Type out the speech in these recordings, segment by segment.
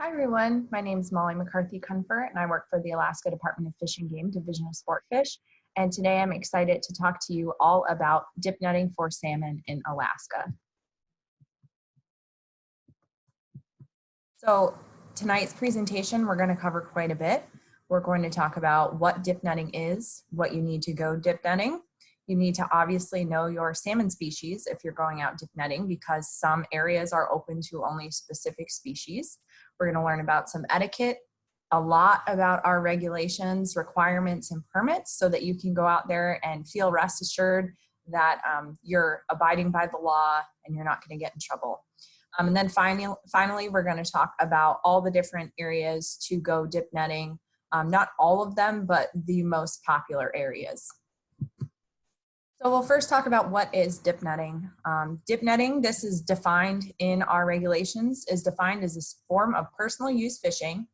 Hi everyone, my name is Molly McCarthy-Cunfer and I work for the Alaska Department of Fish and Game Division of Sportfish. And today I'm excited to talk to you all about dip netting for salmon in Alaska. So tonight's presentation, we're going to cover quite a bit. We're going to talk about what dip netting is, what you need to go dip netting. You need to obviously know your salmon species if you're going out dip netting because some areas are open to only specific species. We're going to learn about some etiquette, a lot about our regulations, requirements, and permits so that you can go out there and feel rest assured that you're abiding by the law and you're not going to get in trouble. And then finally, we're going to talk about all the different areas to go dip netting. Not all of them, but the most popular areas. So we'll first talk about what is dip netting. Dip netting, this is defined in our regulations, is defined as a form of personal use fishing,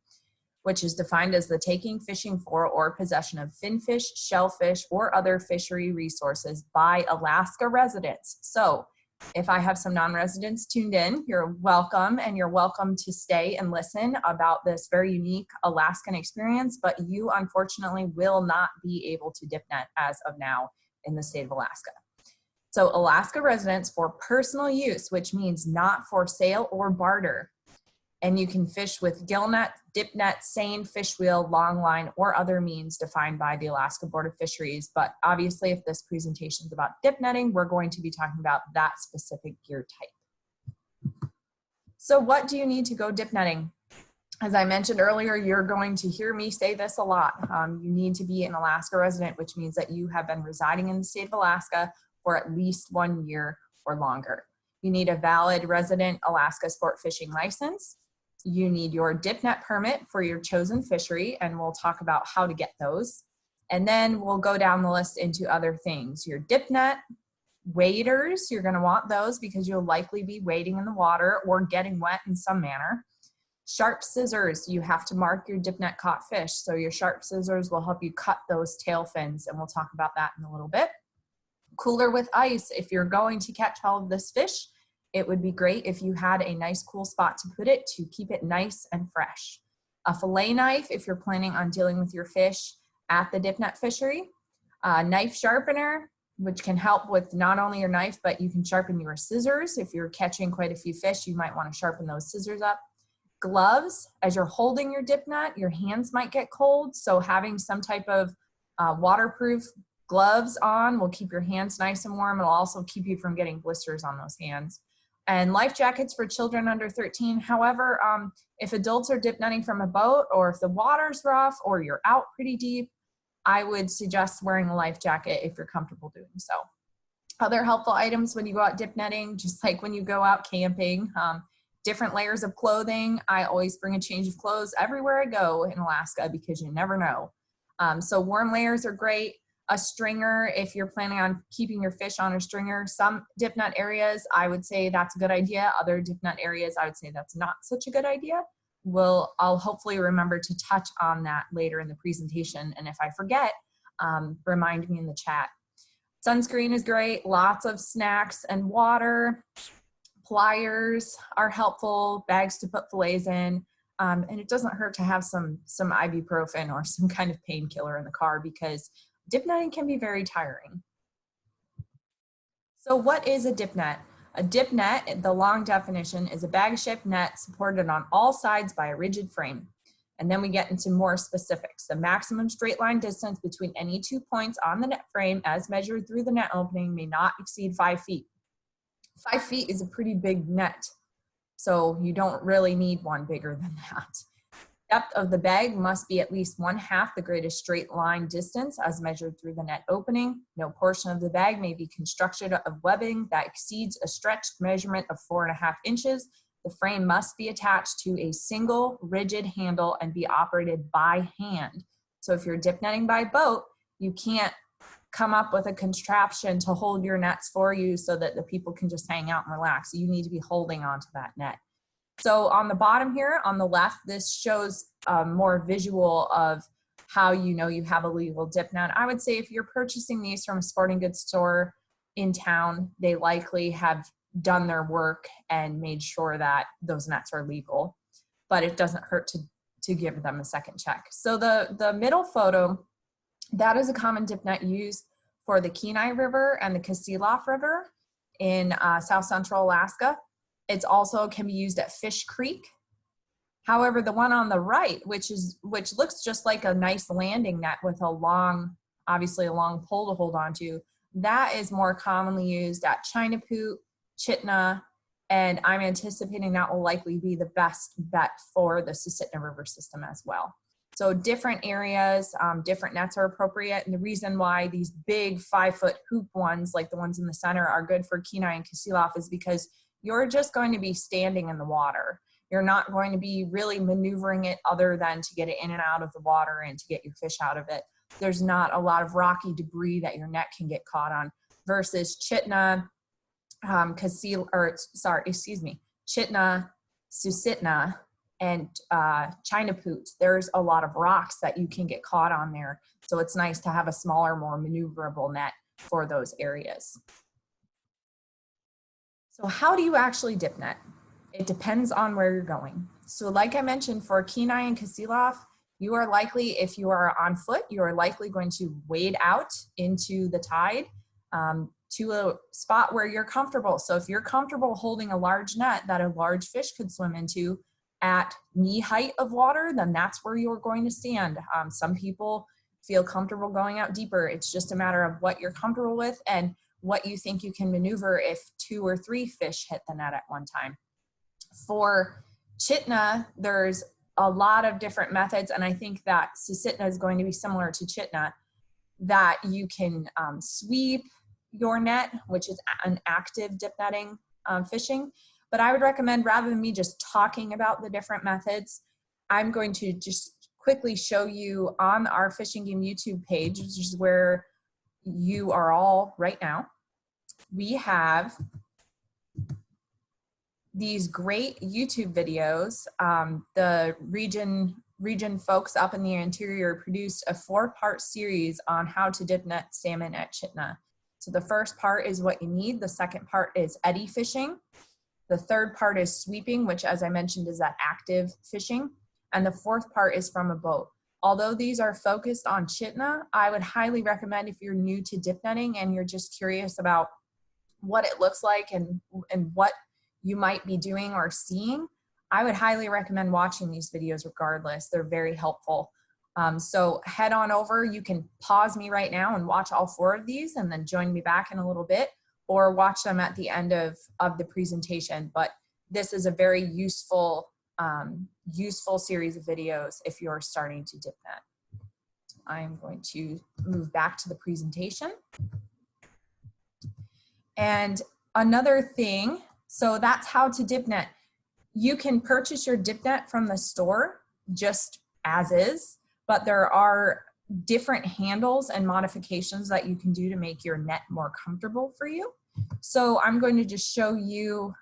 which is defined as the taking, fishing for, or possession of finfish, shellfish, or other fishery resources by Alaska residents. So if I have some non-residents tuned in, you're welcome, and you're welcome to stay and listen about this very unique Alaskan experience, but you unfortunately will not be able to dip net as of now in the state of Alaska. So Alaska residents for personal use, which means not for sale or barter. And you can fish with gill net, dip net, seine, fish wheel, long line, or other means defined by the Alaska Board of Fisheries. But obviously, if this presentation is about dip netting, we're going to be talking about that specific gear type. So what do you need to go dip netting? As I mentioned earlier, you're going to hear me say this a lot. You need to be an Alaska resident, which means that you have been residing in the state of Alaska for at least 1 year or longer. You need a valid resident Alaska sport fishing license. You need your dip net permit for your chosen fishery, and we'll talk about how to get those. And then we'll go down the list into other things. Your dip net, waders, you're gonna want those because you'll likely be wading in the water or getting wet in some manner. Sharp scissors, you have to mark your dip net caught fish. So your sharp scissors will help you cut those tail fins, and we'll talk about that in a little bit. Cooler with ice, if you're going to catch all of this fish, it would be great if you had a nice cool spot to put it to keep it nice and fresh. A fillet knife, if you're planning on dealing with your fish at the dip net fishery. A knife sharpener, which can help with not only your knife, but you can sharpen your scissors. If you're catching quite a few fish, you might want to sharpen those scissors up. Gloves, as you're holding your dip net, your hands might get cold, so having some type of waterproof gloves on will keep your hands nice and warm. It'll also keep you from getting blisters on those hands. And life jackets for children under 13. However, if adults are dip netting from a boat, or if the water's rough, or you're out pretty deep, I would suggest wearing a life jacket if you're comfortable doing so. Other helpful items when you go out dip netting, just like when you go out camping, different layers of clothing. I always bring a change of clothes everywhere I go in Alaska because you never know. So warm layers are great. A stringer, if you're planning on keeping your fish on a stringer. Some dip net areas, I would say that's a good idea. Other dip net areas, I would say that's not such a good idea. I'll hopefully remember to touch on that later in the presentation. And if I forget, remind me in the chat. Sunscreen is great. Lots of snacks and water. Pliers are helpful, bags to put fillets in, and it doesn't hurt to have some ibuprofen or some kind of painkiller in the car because dip netting can be very tiring. So what is a dip net? A dip net, the long definition, is a bag-shaped net supported on all sides by a rigid frame. And then we get into more specifics. The maximum straight line distance between any 2 points on the net frame as measured through the net opening may not exceed 5 feet. 5 feet is a pretty big net, so you don't really need one bigger than that. Depth of the bag must be at least 1/2 the greatest straight line distance as measured through the net opening. No portion of the bag may be constructed of webbing that exceeds a stretched measurement of 4.5 inches. The frame must be attached to a single rigid handle and be operated by hand. So if you're dip netting by boat, you can't come up with a contraption to hold your nets for you so that the people can just hang out and relax. You need to be holding onto that net. So on the bottom here, on the left, this shows more visual of how you know you have a legal dip net. I would say if you're purchasing these from a sporting goods store in town, they likely have done their work and made sure that those nets are legal. but it doesn't hurt to give them a second check. So the middle photo, that is a common dip net used for the Kenai River and the Qualit River in South Central Alaska. It's also can be used at Fish Creek. However, the one on the right, which looks just like a nice landing net with a long, obviously a long pole to hold onto, that is more commonly used at Chinapoot, Chitna, and I'm anticipating that will likely be the best bet for the Susitna River system as well. So different areas, different nets are appropriate. And the reason why these big 5-foot hoop ones, like the ones in the center, are good for Kenai and Qualit is because you're just going to be standing in the water. You're not going to be really maneuvering it other than to get it in and out of the water and to get your fish out of it. There's not a lot of rocky debris that your net can get caught on versus Chitna, Chitna, Susitna, and Chinapoot. There's a lot of rocks that you can get caught on there. So it's nice to have a smaller, more maneuverable net for those areas. So how do you actually dip net? It depends on where you're going. So like I mentioned, for Kenai and Qualit, you are likely, if you are on foot, you are likely going to wade out into the tide to a spot where you're comfortable. So if you're comfortable holding a large net that a large fish could swim into at knee height of water, then that's where you're going to stand. Some people feel comfortable going out deeper. It's just a matter of what you're comfortable with and what you think you can maneuver if 2 or 3 fish hit the net at one time. For Chitna, there's a lot of different methods, and I think that Susitna is going to be similar to Chitna, that you can sweep your net, which is an active dip netting fishing. But I would recommend, rather than me just talking about the different methods, I'm going to just quickly show you on our Fishing Game YouTube page, which is where you are all right now. We have these great YouTube videos. The region folks up in the interior produced a 4-part series on how to dip net salmon at Chitna. So the first part is what you need. The second part is eddy fishing. The third part is sweeping, which, as I mentioned, is that active fishing. And the fourth part is from a boat. Although these are focused on Chitna, I would highly recommend, if you're new to dip netting and you're just curious about what it looks like and what you might be doing or seeing, I would highly recommend watching these videos regardless. They're very helpful. So head on over. You can pause me right now and watch all 4 of these and then join me back in a little bit, or watch them at the end of the presentation. But this is a very useful series of videos if you're starting to dip net. I am going to move back to the presentation. And another thing, so that's how to dip net. You can purchase your dip net from the store just as is, but there are different handles and modifications that you can do to make your net more comfortable for you. So I'm going to just show you,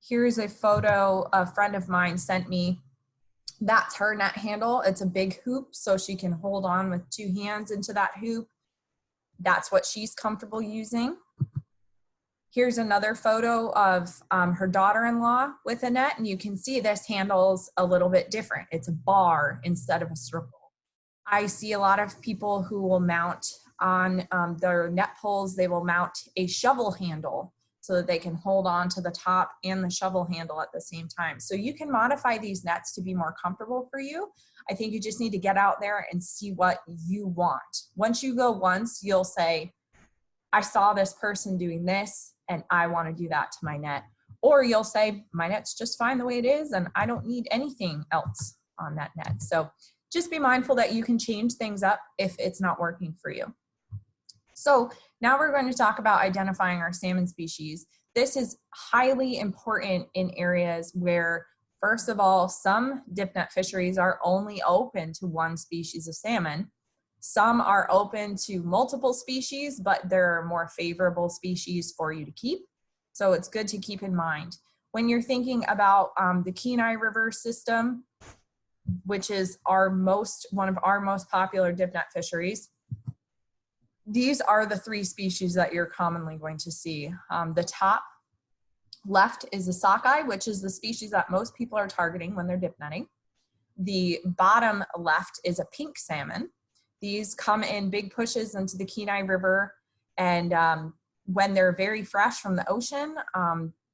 here's a photo a friend of mine sent me. That's her net handle. It's a big hoop, so she can hold on with 2 hands into that hoop. That's what she's comfortable using. Here's another photo of her daughter-in-law with a net, and you can see this handle's a little bit different. It's a bar instead of a circle. I see a lot of people who will mount on their net poles, they will mount a shovel handle so that they can hold on to the top and the shovel handle at the same time. So you can modify these nets to be more comfortable for you. I think you just need to get out there and see what you want. Once you go once, you'll say, I saw this person doing this and I want to do that to my net. Or you'll say, my net's just fine the way it is and I don't need anything else on that net. So just be mindful that you can change things up if it's not working for you. So now we're going to talk about identifying our salmon species. This is highly important in areas where, first of all, some dip net fisheries are only open to 1 species of salmon. Some are open to multiple species, but there are more favorable species for you to keep. So it's good to keep in mind. When you're thinking about the Kenai River system, which is one of our most popular dip net fisheries, these are the 3 species that you're commonly going to see. The top Left is the sockeye, which is the species that most people are targeting when they're dip netting. The bottom left is a pink salmon. These come in big pushes into the Kenai River, and when they're very fresh from the ocean,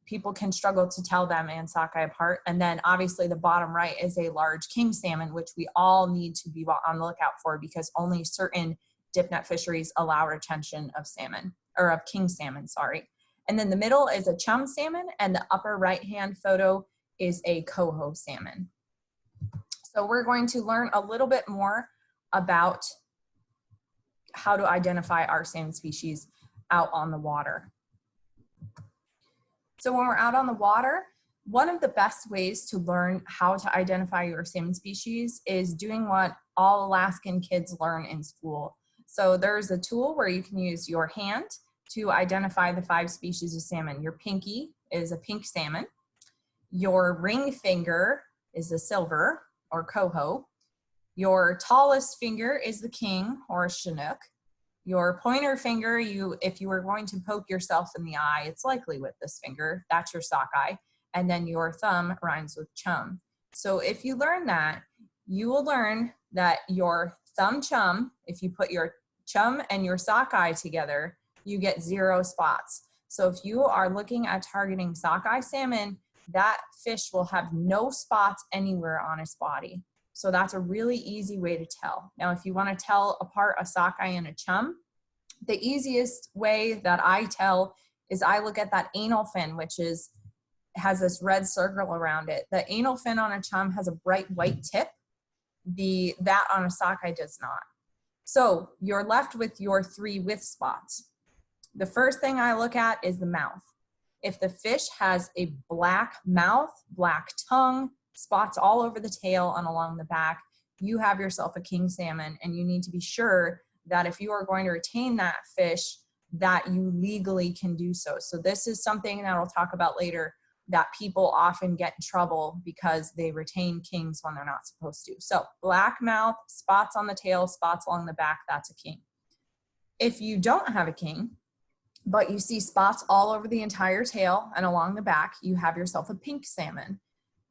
people can struggle to tell them and sockeye apart. And then obviously the bottom right is a large king salmon, which we all need to be on the lookout for because only certain dip net fisheries allow retention of salmon, or of king salmon, sorry. And then the middle is a chum salmon, and the upper right-hand photo is a coho salmon. So we're going to learn a little bit more about how to identify our salmon species out on the water. So when we're out on the water, one of the best ways to learn how to identify your salmon species is doing what all Alaskan kids learn in school. So there's a tool where you can use your hand to identify the 5 species of salmon. Your pinky is a pink salmon. Your ring finger is a silver or coho. Your tallest finger is the king or a chinook. Your pointer finger, if you were going to poke yourself in the eye, it's likely with this finger, that's your sockeye. And then your thumb rhymes with chum. So if you learn that, you will learn that your thumb chum, if you put your chum and your sockeye together, you get 0 spots. So if you are looking at targeting sockeye salmon, that fish will have no spots anywhere on its body. So that's a really easy way to tell. Now, if you want to tell apart a sockeye and a chum, the easiest way that I tell is I look at that anal fin, which has this red circle around it. The anal fin on a chum has a bright white tip. That on a sockeye does not. So you're left with your 3 with spots. The first thing I look at is the mouth. If the fish has a black mouth, black tongue, spots all over the tail and along the back, you have yourself a king salmon, and you need to be sure that if you are going to retain that fish, that you legally can do so. So this is something that we'll talk about later, that people often get in trouble because they retain kings when they're not supposed to. So black mouth, spots on the tail, spots along the back, that's a king. If you don't have a king, but you see spots all over the entire tail and along the back, you have yourself a pink salmon.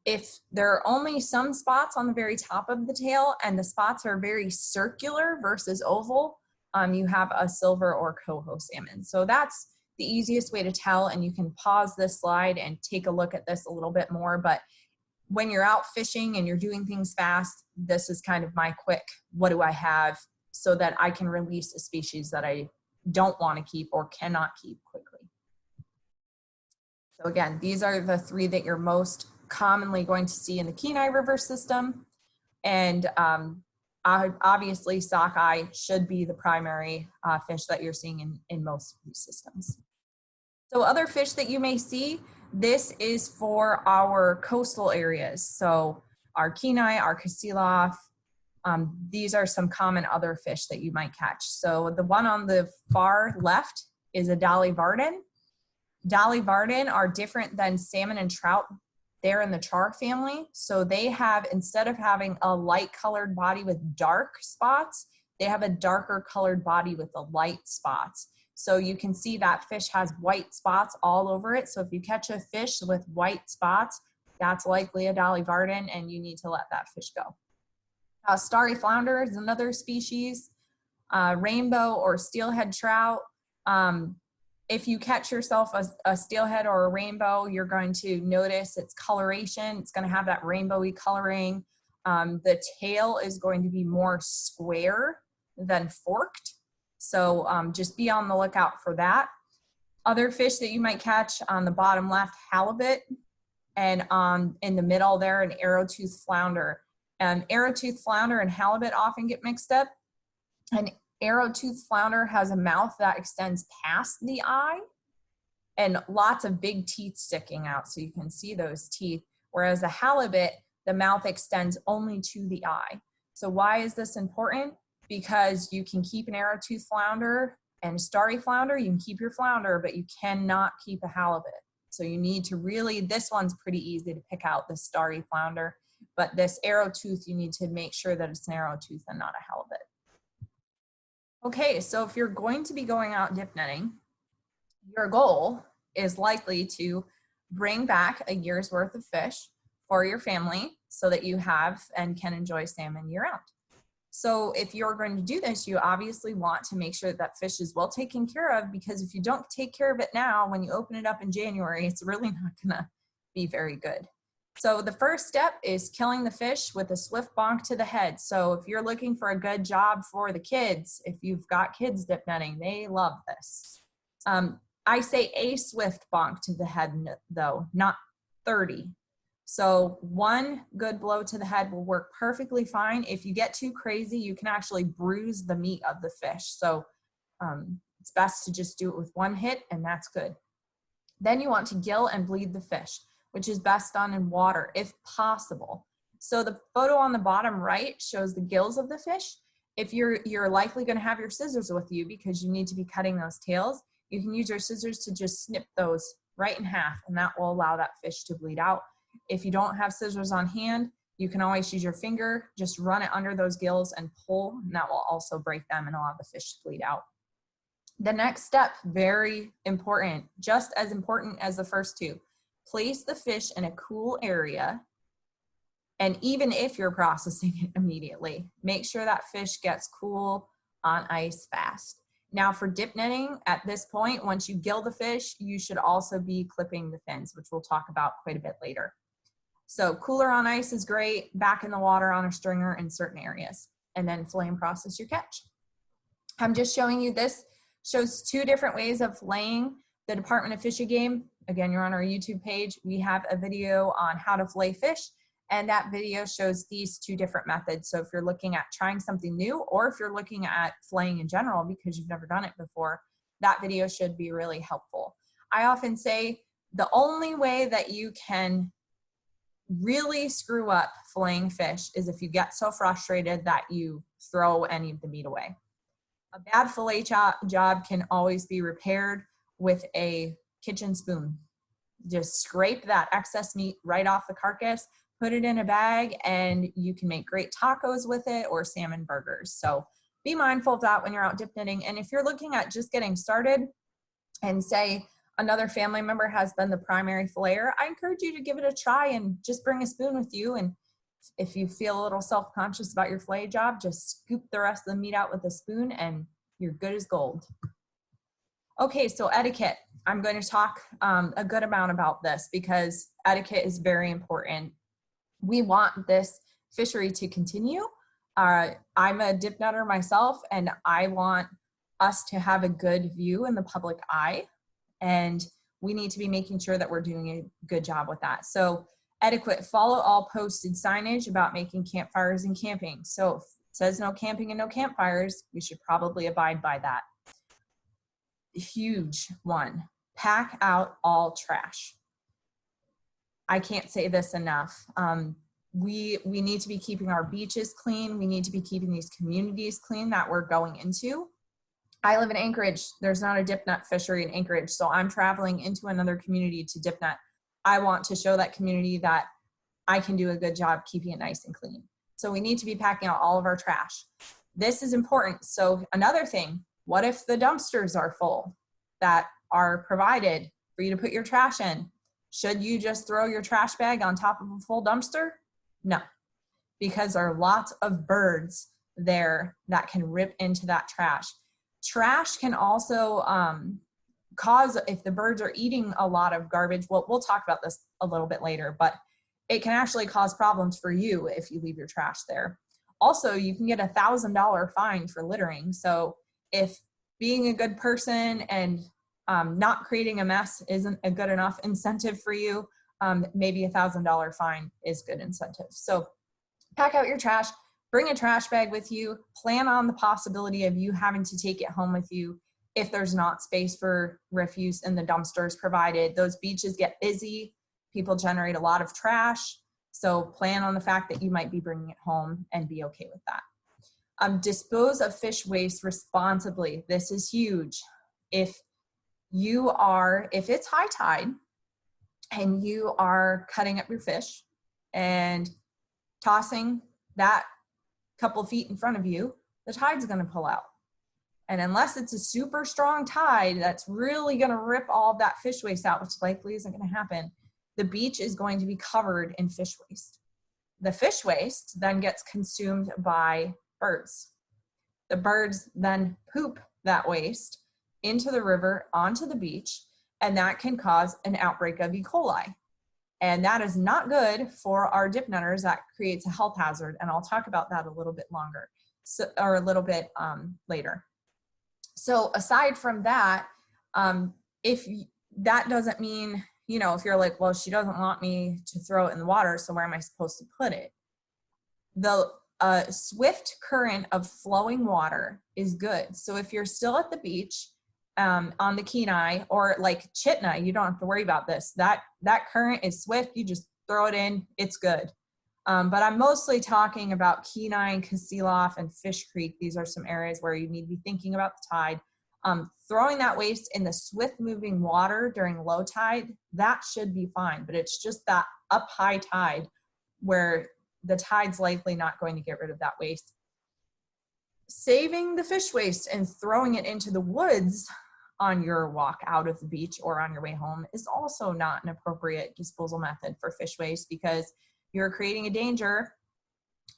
If there are only some spots on the very top of the tail and the spots are very circular versus oval, you have a silver or coho salmon. So that's the easiest way to tell, and you can pause this slide and take a look at this a little bit more. But when you're out fishing and you're doing things fast, this is kind of my quick, what do I have, so that I can release a species that I don't want to keep or cannot keep quickly. So again, these are the 3 that you're most commonly going to see in the Kenai River system. And obviously sockeye should be the primary fish that you're seeing in most of these systems. So other fish that you may see, this is for our coastal areas. So our Kenai, our Kasilof, these are some common other fish that you might catch. So the one on the far left is a Dolly Varden. Dolly Varden are different than salmon and trout. They're in the char family. So they have, instead of having a light colored body with dark spots, they have a darker colored body with the light spots. So you can see that fish has white spots all over it. So if you catch a fish with white spots, that's likely a Dolly Varden, and you need to let that fish go. Starry flounder is another species. Rainbow or steelhead trout. If you catch yourself a steelhead or a rainbow, you're going to notice its coloration. It's going to have that rainbowy coloring. The tail is going to be more square than forked. So just be on the lookout for that. Other fish that you might catch on the bottom left, halibut, and in the middle there, an arrow-toothed flounder. Arrow-toothed flounder and halibut often get mixed up. An arrow-toothed flounder has a mouth that extends past the eye and lots of big teeth sticking out, so you can see those teeth, whereas the halibut, the mouth extends only to the eye. So why is this important? Because you can keep an arrow-toothed flounder and starry flounder, you can keep your flounder, but you cannot keep a halibut. So you need to really, this one's pretty easy to pick out, the starry flounder, but this arrow-tooth, you need to make sure that it's an arrow-tooth and not a halibut. Okay, so if you're going to be going out dip netting, your goal is likely to bring back a year's worth of fish for your family so that you have and can enjoy salmon year round. So if you're going to do this, you obviously want to make sure that fish is well taken care of, because if you don't take care of it now, when you open it up in January, it's really not gonna be very good. So the first step is killing the fish with a swift bonk to the head. So if you're looking for a good job for the kids, if you've got kids dip netting, they love this. I say a swift bonk to the head though, not 30. So one good blow to the head will work perfectly fine. If you get too crazy, you can actually bruise the meat of the fish. So it's best to just do it with one hit, and that's good. Then you want to gill and bleed the fish, which is best done in water if possible. So the photo on the bottom right shows the gills of the fish. If you're likely going to have your scissors with you because you need to be cutting those tails, you can use your scissors to just snip those right in half, and that will allow that fish to bleed out. If you don't have scissors on hand, you can always use your finger, just run it under those gills and pull, and that will also break them and allow the fish to bleed out. The next step, very important, just as important as the first two. Place the fish in a cool area, and even if you're processing it immediately, make sure that fish gets cool on ice fast. Now for dip netting, at this point, once you gill the fish, you should also be clipping the fins, which we'll talk about quite a bit later. So cooler on ice is great, back in the water on a stringer in certain areas, and then flame process your catch. I'm just showing you this, shows two different ways of filleting the Department of Fish and Game. Again, you're on our YouTube page. We have a video on how to fillet fish, and that video shows these two different methods. So if you're looking at trying something new, or if you're looking at filleting in general because you've never done it before, that video should be really helpful. I often say the only way that you can really screw up filleting fish is if you get so frustrated that you throw any of the meat away. A bad fillet job can always be repaired with a kitchen spoon. Just scrape that excess meat right off the carcass, put it in a bag, and you can make great tacos with it or salmon burgers. So be mindful of that when you're out dip netting. And if you're looking at just getting started and say another family member has been the primary filleter, I encourage you to give it a try and just bring a spoon with you. And if you feel a little self-conscious about your fillet job, just scoop the rest of the meat out with a spoon and you're good as gold. Okay, so etiquette. I'm going to talk a good amount about this because etiquette is very important. We want this fishery to continue. I'm a dip netter myself, and I want us to have a good view in the public eye, and we need to be making sure that we're doing a good job with that. So etiquette, follow all posted signage about making campfires and camping. So if it says no camping and no campfires, we should probably abide by that. Huge one, pack out all trash. I can't say this enough. We need to be keeping our beaches clean. We need to be keeping these communities clean that we're going into. I live in Anchorage. There's not a dip net fishery in Anchorage, so I'm traveling into another community to dip net. I want to show that community that I can do a good job keeping it nice and clean. So we need to be packing out all of our trash. This is important. So another thing, what if the dumpsters are full that are provided for you to put your trash in? Should you just throw your trash bag on top of a full dumpster? No, because there are lots of birds there that can rip into that trash. Trash can also cause, if the birds are eating a lot of garbage, well, we'll talk about this a little bit later, but it can actually cause problems for you if you leave your trash there. Also, you can get a $1,000 fine for littering. So if being a good person and not creating a mess isn't a good enough incentive for you, maybe a $1,000 fine is good incentive. So pack out your trash, bring a trash bag with you, plan on the possibility of you having to take it home with you if there's not space for refuse in the dumpsters provided. Those beaches get busy, people generate a lot of trash, so plan on the fact that you might be bringing it home and be okay with that. Dispose of fish waste responsibly. This is huge. If it's high tide and you are cutting up your fish and tossing that couple feet in front of you, the tide's going to pull out. And unless it's a super strong tide that's really going to rip all of that fish waste out, which likely isn't going to happen, the beach is going to be covered in fish waste. The fish waste then gets consumed by birds. The birds then poop that waste into the river, onto the beach, and that can cause an outbreak of E. coli. And that is not good for our dip netters. That creates a health hazard, and I'll talk about that a little bit longer, or a little bit later. So aside from that, that doesn't mean, you know, if you're like, well, she doesn't want me to throw it in the water, so where am I supposed to put it? The swift current of flowing water is good. So if you're still at the beach on the KENAI or like Chitna, you don't have to worry about this. That current is swift. You just throw it in, it's good. But I'm mostly talking about KENAI, Kasilof, and Fish Creek. These are some areas where you need to be thinking about the tide. Throwing that waste in the swift moving water during low tide, that should be fine. But it's just that up high tide where the tide's likely not going to get rid of that waste. Saving the fish waste and throwing it into the woods on your walk out of the beach or on your way home is also not an appropriate disposal method for fish waste, because you're creating a danger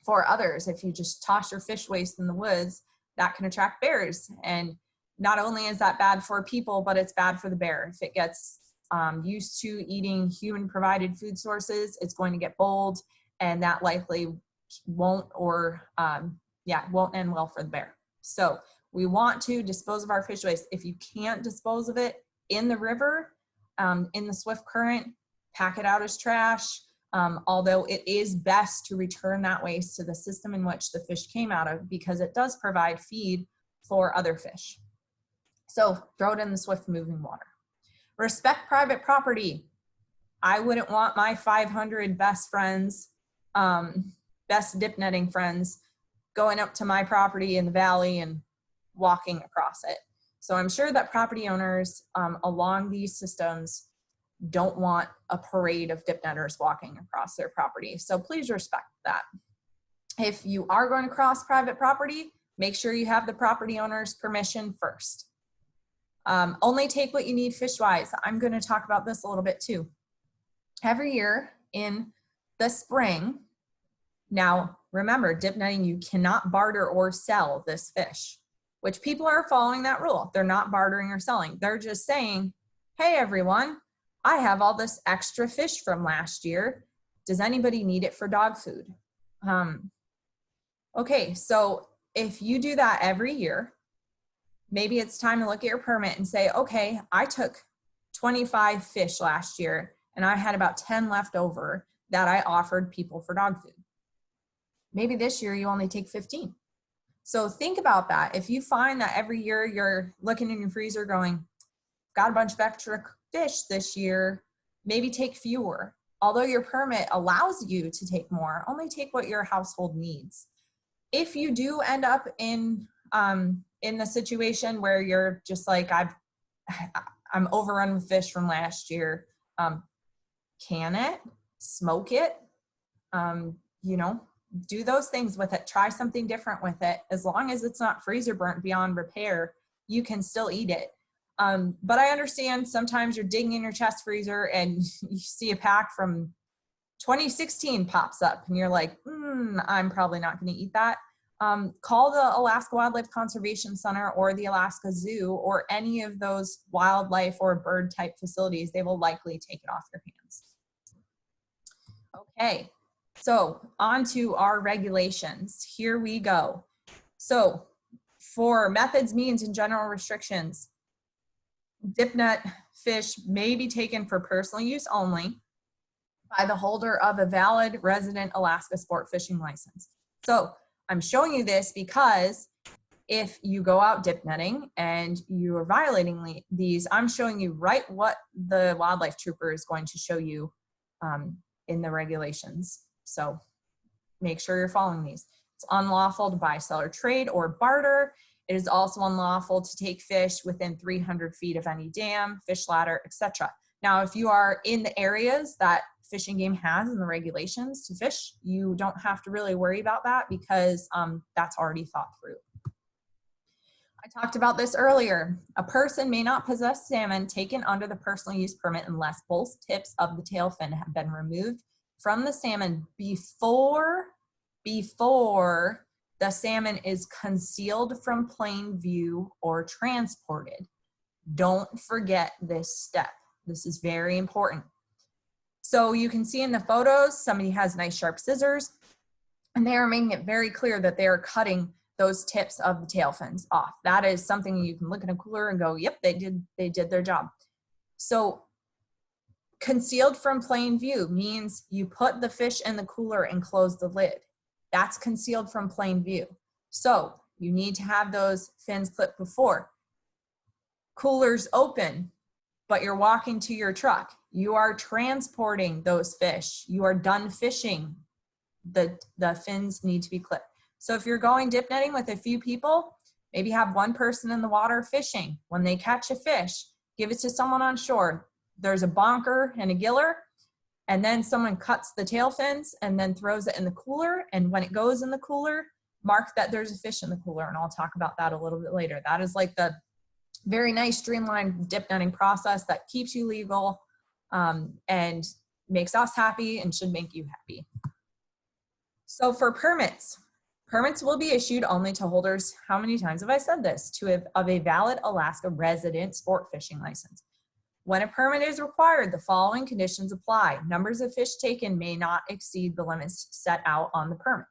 for others. If you just toss your fish waste in the woods, that can attract bears. And not only is that bad for people, but it's bad for the bear. If it gets used to eating human provided food sources, it's going to get bold, and that likely won't won't end well for the bear. So we want to dispose of our fish waste. If you can't dispose of it in the river, in the swift current, pack it out as trash. Although it is best to return that waste to the system in which the fish came out of, because it does provide feed for other fish. So throw it in the swift moving water. Respect private property. I wouldn't want my 500 best friends, best dip netting friends, going up to my property in the valley and walking across it. So I'm sure that property owners along these systems don't want a parade of dip netters walking across their property. So please respect that. If you are going to cross private property, make sure you have the property owner's permission first. Only take what you need fish-wise. I'm going to talk about this a little bit too. Every year in the spring, now remember, dip netting, you cannot barter or sell this fish, which people are following that rule. They're not bartering or selling. They're just saying, hey everyone, I have all this extra fish from last year. Does anybody need it for dog food? Okay, so if you do that every year, maybe it's time to look at your permit and say, okay, I took 25 fish last year and I had about 10 left over that I offered people for dog food. Maybe this year you only take 15. So think about that. If you find that every year you're looking in your freezer going, got a bunch of extra fish this year, maybe take fewer. Although your permit allows you to take more, only take what your household needs. If you do end up in the situation where you're just like, I'm overrun with fish from last year, can it, smoke it, you know, do those things with it. Try something different with it. As long as it's not freezer burnt beyond repair, you can still eat it. But I understand sometimes you're digging in your chest freezer and you see a pack from 2016 pops up and you're like, I'm probably not going to eat that. Call the Alaska Wildlife Conservation Center or the Alaska Zoo or any of those wildlife or bird type facilities. They will likely take it off your hands. Okay, so on to our regulations. Here we go. So for methods, means, and general restrictions, dip net fish may be taken for personal use only by the holder of a valid resident Alaska sport fishing license. So I'm showing you this because if you go out dip netting and you are violating these, I'm showing you right what the wildlife trooper is going to show you in the regulations. So make sure you're following these. It's unlawful to buy, sell, or trade or barter. It is also unlawful to take fish within 300 feet of any dam, fish ladder, etc. Now, if you are in the areas that Fish and Game has in the regulations to fish, you don't have to really worry about that because that's already thought through. I talked about this earlier. A person may not possess salmon taken under the personal use permit unless both tips of the tail fin have been removed from the salmon before the salmon is concealed from plain view or transported. Don't forget this step. This is very important. So you can see in the photos, somebody has nice sharp scissors, and they are making it very clear that they are cutting those tips of the tail fins off. That is something you can look in a cooler and go, yep, they did their job. So concealed from plain view means you put the fish in the cooler and close the lid. That's concealed from plain view. So you need to have those fins clipped before. Cooler's open, but you're walking to your truck. You are transporting those fish. You are done fishing. The fins need to be clipped. So if you're going dip netting with a few people, maybe have one person in the water fishing. When they catch a fish, give it to someone on shore. There's a bonker and a giller, and then someone cuts the tail fins and then throws it in the cooler. And when it goes in the cooler, mark that there's a fish in the cooler, and I'll talk about that a little bit later. That is like the very nice streamlined dip netting process that keeps you legal and makes us happy and should make you happy. So for permits will be issued only to holders, how many times have I said this, of a valid Alaska resident sport fishing license. When a permit is required, the following conditions apply. Numbers of fish taken may not exceed the limits set out on the permit.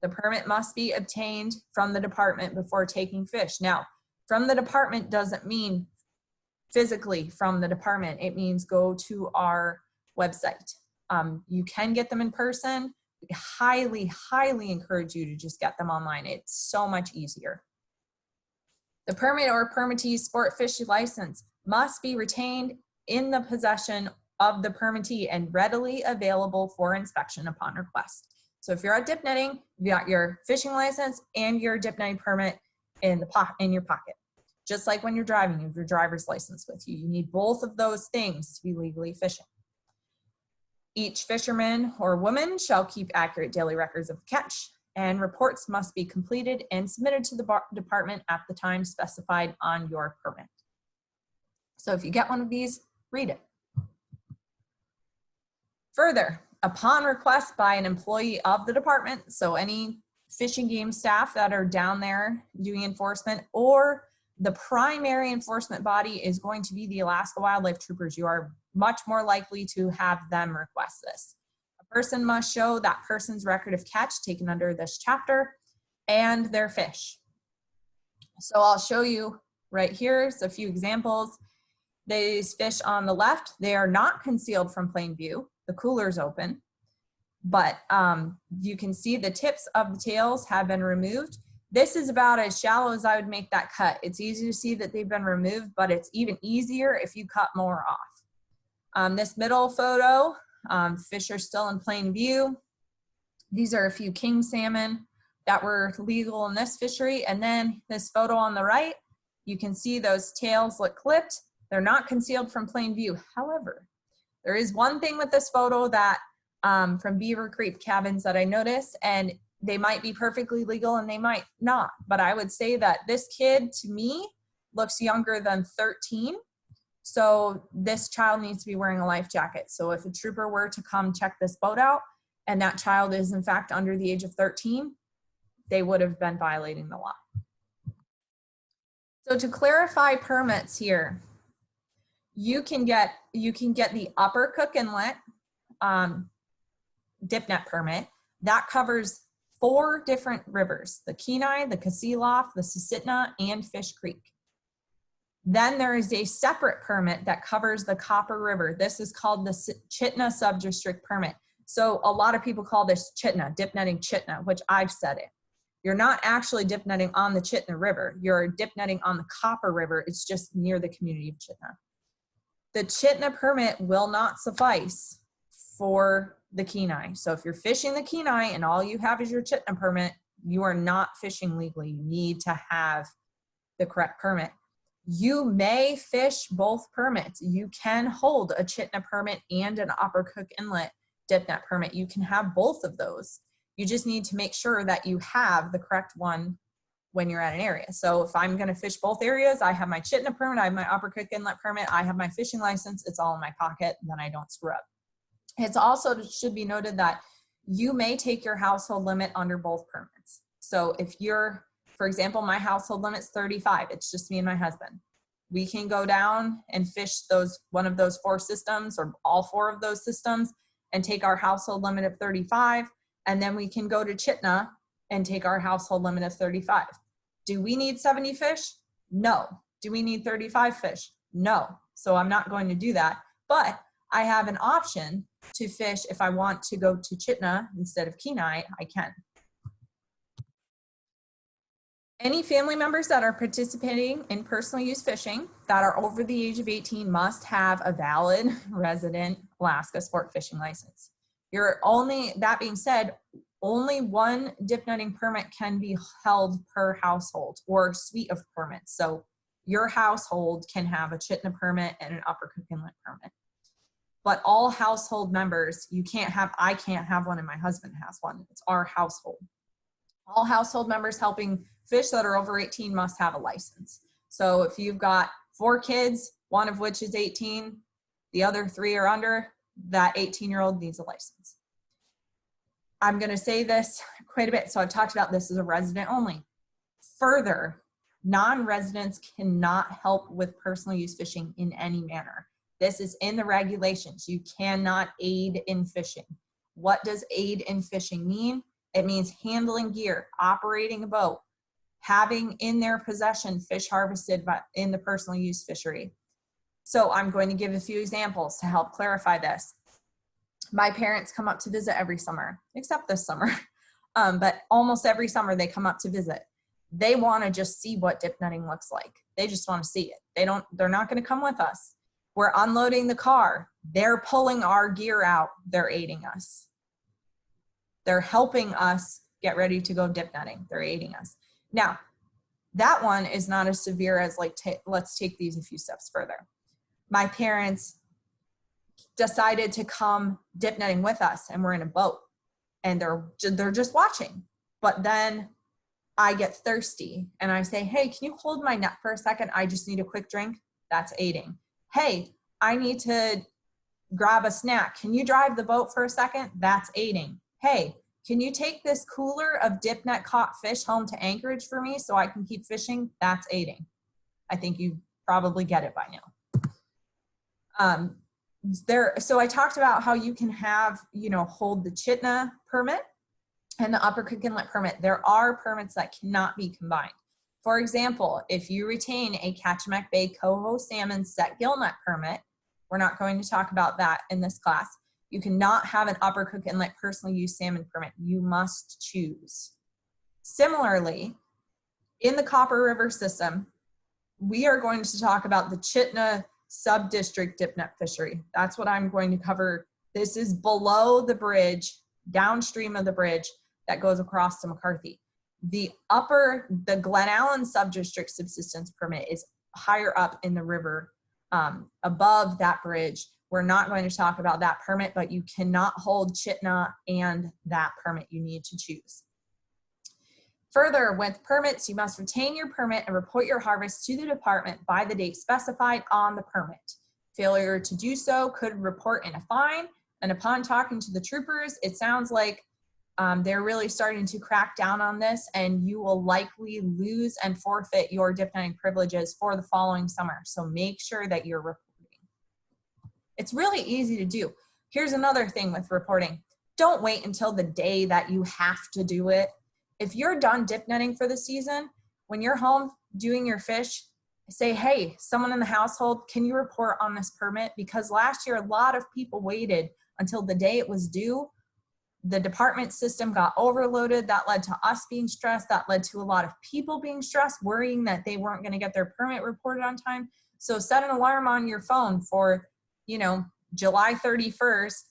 The permit must be obtained from the department before taking fish. Now, from the department doesn't mean physically from the department. It means go to our website. You can get them in person. We highly, highly encourage you to just get them online. It's so much easier. The permit or permittee's sport fishing license must be retained in the possession of the permittee and readily available for inspection upon request. So if you're at dip netting, you got your fishing license and your dip netting permit in your pocket. Just like when you're driving, you have your driver's license with you. You need both of those things to be legally fishing. Each fisherman or woman shall keep accurate daily records of catch, and reports must be completed and submitted to the department at the time specified on your permit. So if you get one of these, read it. Further, upon request by an employee of the department, so any fishing game staff that are down there doing enforcement, or the primary enforcement body is going to be the Alaska Wildlife Troopers, you are much more likely to have them request this. A person must show that person's record of catch taken under this chapter and their fish. So I'll show you right here a few examples. These fish on the left, they are not concealed from plain view. The cooler's open, but you can see the tips of the tails have been removed. This is about as shallow as I would make that cut. It's easy to see that they've been removed, but it's even easier if you cut more off. This middle photo, fish are still in plain view. These are a few king salmon that were legal in this fishery. And then this photo on the right, you can see those tails look clipped. They're not concealed from plain view. However, there is one thing with this photo that from Beaver Creek cabins that I noticed, and they might be perfectly legal and they might not, but I would say that this kid to me looks younger than 13. So this child needs to be wearing a life jacket. So if a trooper were to come check this boat out and that child is in fact under the age of 13, they would have been violating the law. So to clarify permits here, you can get the Upper Cook Inlet Dipnet permit. That covers 4 different rivers: the Kenai, the Kasilof, the Susitna, and Fish Creek. Then there is a separate permit that covers the Copper River. This is called the Chitna Subdistrict Permit. So a lot of people call this Chitna, dip netting Chitna, which I've said it. You're not actually dip netting on the Chitna River. You're dip netting on the Copper River. It's just near the community of Chitna. The Chitna permit will not suffice for the Kenai. So if you're fishing the Kenai and all you have is your Chitna permit, you are not fishing legally. You need to have the correct permit. You may fish both permits. You can hold a Chitna permit and an Upper Cook Inlet Dipnet permit. You can have both of those. You just need to make sure that you have the correct one when you're at an area. So if I'm going to fish both areas, I have my Chitina permit, I have my Upper Cook Inlet permit, I have my fishing license, it's all in my pocket, then I don't screw up. It's also should be noted that you may take your household limit under both permits. So if you're, for example, my household limit's 35, it's just me and my husband. We can go down and fish one of those 4 systems or all 4 of those systems and take our household limit of 35, and then we can go to Chitina and take our household limit of 35. Do we need 70 fish? No. Do we need 35 fish? No. So I'm not going to do that, but I have an option to fish. If I want to go to Chitina instead of KENAI, I can. Any family members that are participating in personal use fishing that are over the age of 18 must have a valid resident Alaska sport fishing license. That being said, only one dipnetting permit can be held per household or suite of permits. So your household can have a Chitina permit and an Upper Cook Inlet permit. But all household members, I can't have one and my husband has one. It's our household. All household members helping fish that are over 18 must have a license. So if you've got 4 kids, one of which is 18, the other 3 are under, that 18-year-old needs a license. I'm going to say this quite a bit. So I've talked about this as a resident only. Further, non-residents cannot help with personal use fishing in any manner. This is in the regulations. You cannot aid in fishing. What does aid in fishing mean? It means handling gear, operating a boat, having in their possession fish harvested in the personal use fishery. So I'm going to give a few examples to help clarify this. My parents come up to visit every summer, except this summer, but almost every summer they come up to visit. They want to just see what dipnetting looks like. They just want to see it. They're not going to come with us. We're unloading the car. They're pulling our gear out. They're aiding us. They're helping us get ready to go dipnetting. They're aiding us. Now, that one is not as severe as let's take these a few steps further. My parents decided to come dipnetting with us and we're in a boat and they're just watching. But then I get thirsty and I say, hey, can you hold my net for a second? I just need a quick drink. That's aiding. Hey, I need to grab a snack. Can you drive the boat for a second? That's aiding. Hey, can you take this cooler of dipnet caught fish home to Anchorage for me so I can keep fishing? That's aiding. I think you probably get it by now. So I talked about how you can have, hold the Chitina permit and the Upper Cook Inlet permit. There are permits that cannot be combined. For example, if you retain a Kachemak Bay coho salmon set gillnet permit, we're not going to talk about that in this class. You cannot have an Upper Cook Inlet personal use salmon permit. You must choose. Similarly, in the Copper River system, we are going to talk about the Chitina sub-district dipnet fishery. That's what I'm going to cover. This is below the bridge, downstream of the bridge that goes across to McCarthy. The Glen Allen sub-district subsistence permit is higher up in the river, above that bridge. We're not going to talk about that permit, but you cannot hold Chitina and that permit. You need to choose. Further, with permits, you must retain your permit and report your harvest to the department by the date specified on the permit. Failure to do so could report in a fine, and upon talking to the troopers, it sounds like they're really starting to crack down on this, and you will likely lose and forfeit your dipnetting privileges for the following summer. So make sure that you're reporting. It's really easy to do. Here's another thing with reporting. Don't wait until the day that you have to do it. If you're done dipnetting for the season, when you're home doing your fish, say, hey, someone in the household, can you report on this permit? Because last year, a lot of people waited until the day it was due. The department system got overloaded. That led to us being stressed. That led to a lot of people being stressed, worrying that they weren't going to get their permit reported on time. So set an alarm on your phone for, July 31st,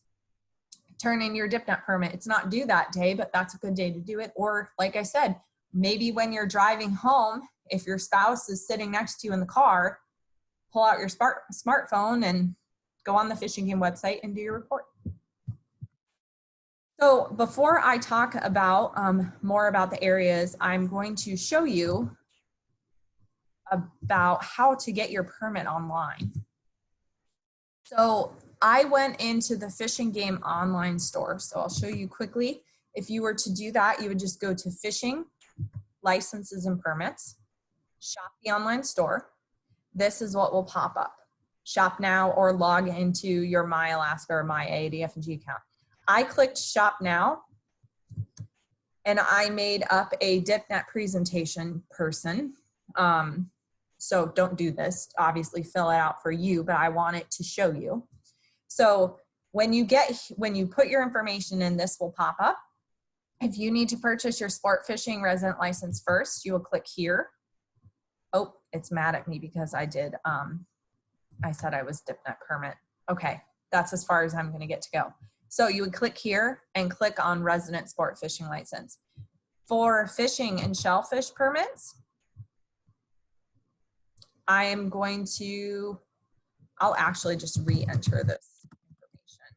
turn in your dipnet permit. It's not due that day, but that's a good day to do it. Or like I said, maybe when you're driving home, if your spouse is sitting next to you in the car, pull out your smartphone and go on the fishing game website and do your report. So before I talk about more about the areas, I'm going to show you about how to get your permit online. So I went into the Fish and Game online store. So I'll show you quickly. If you were to do that, you would just go to Fishing, Licenses and Permits, shop the online store. This is what will pop up. Shop now or log into your My Alaska or My ADF&G account. I clicked Shop Now and I made up a Dipnet presentation person. So don't do this, obviously fill it out for you, but I want it to show you. So when you put your information in, this will pop up. If you need to purchase your sport fishing resident license first, you will click here. Oh, it's mad at me because I said I was Dipnet permit. Okay, that's as far as I'm gonna get to go. So you would click here and click on resident sport fishing license. For fishing and shellfish permits, I'll actually just re-enter this information.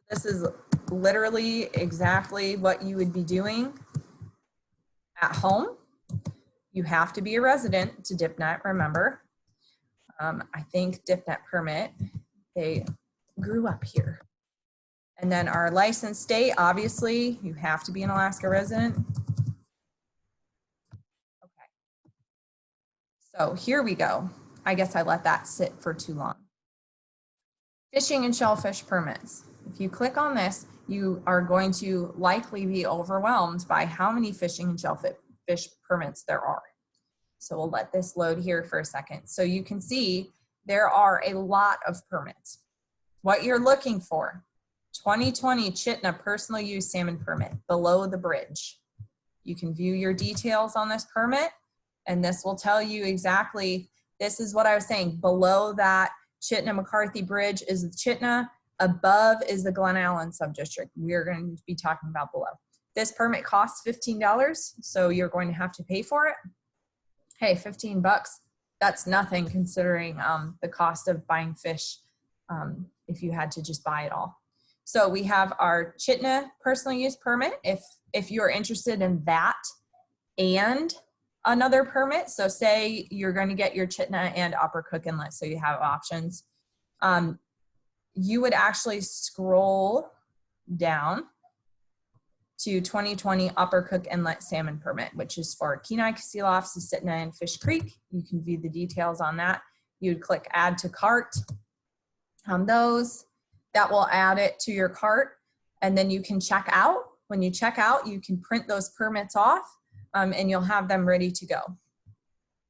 This is literally exactly what you would be doing at home. You have to be a resident to Dipnet, remember. I think Dipnet permit, they grew up here. And then our license state, obviously, you have to be an Alaska resident. Okay. So here we go. I guess I let that sit for too long. Fishing and shellfish permits. If you click on this, you are going to likely be overwhelmed by how many fishing and shellfish permits there are. So we'll let this load here for a second. So you can see there are a lot of permits. What you're looking for, 2020 Chitna personal use salmon permit, below the bridge. You can view your details on this permit, and this will tell you exactly, this is what I was saying, below that Chitna McCarthy Bridge is the Chitna, above is the Glen Allen subdistrict. We're going to be talking about below. This permit costs $15, so you're going to have to pay for it. Hey, 15 bucks, that's nothing considering the cost of buying fish if you had to just buy it all. So we have our Chitna personal use permit if you're interested in that and another permit. So say you're going to get your Chitna and Upper Cook Inlet, so you have options. You would actually scroll down to 2020 Upper Cook Inlet Salmon Permit, which is for Kenai, Casila, Susitna, and Fish Creek. You can view the details on that. You would click Add to Cart on those. That will add it to your cart, and then you can check out. When you check out, you can print those permits off, and you'll have them ready to go.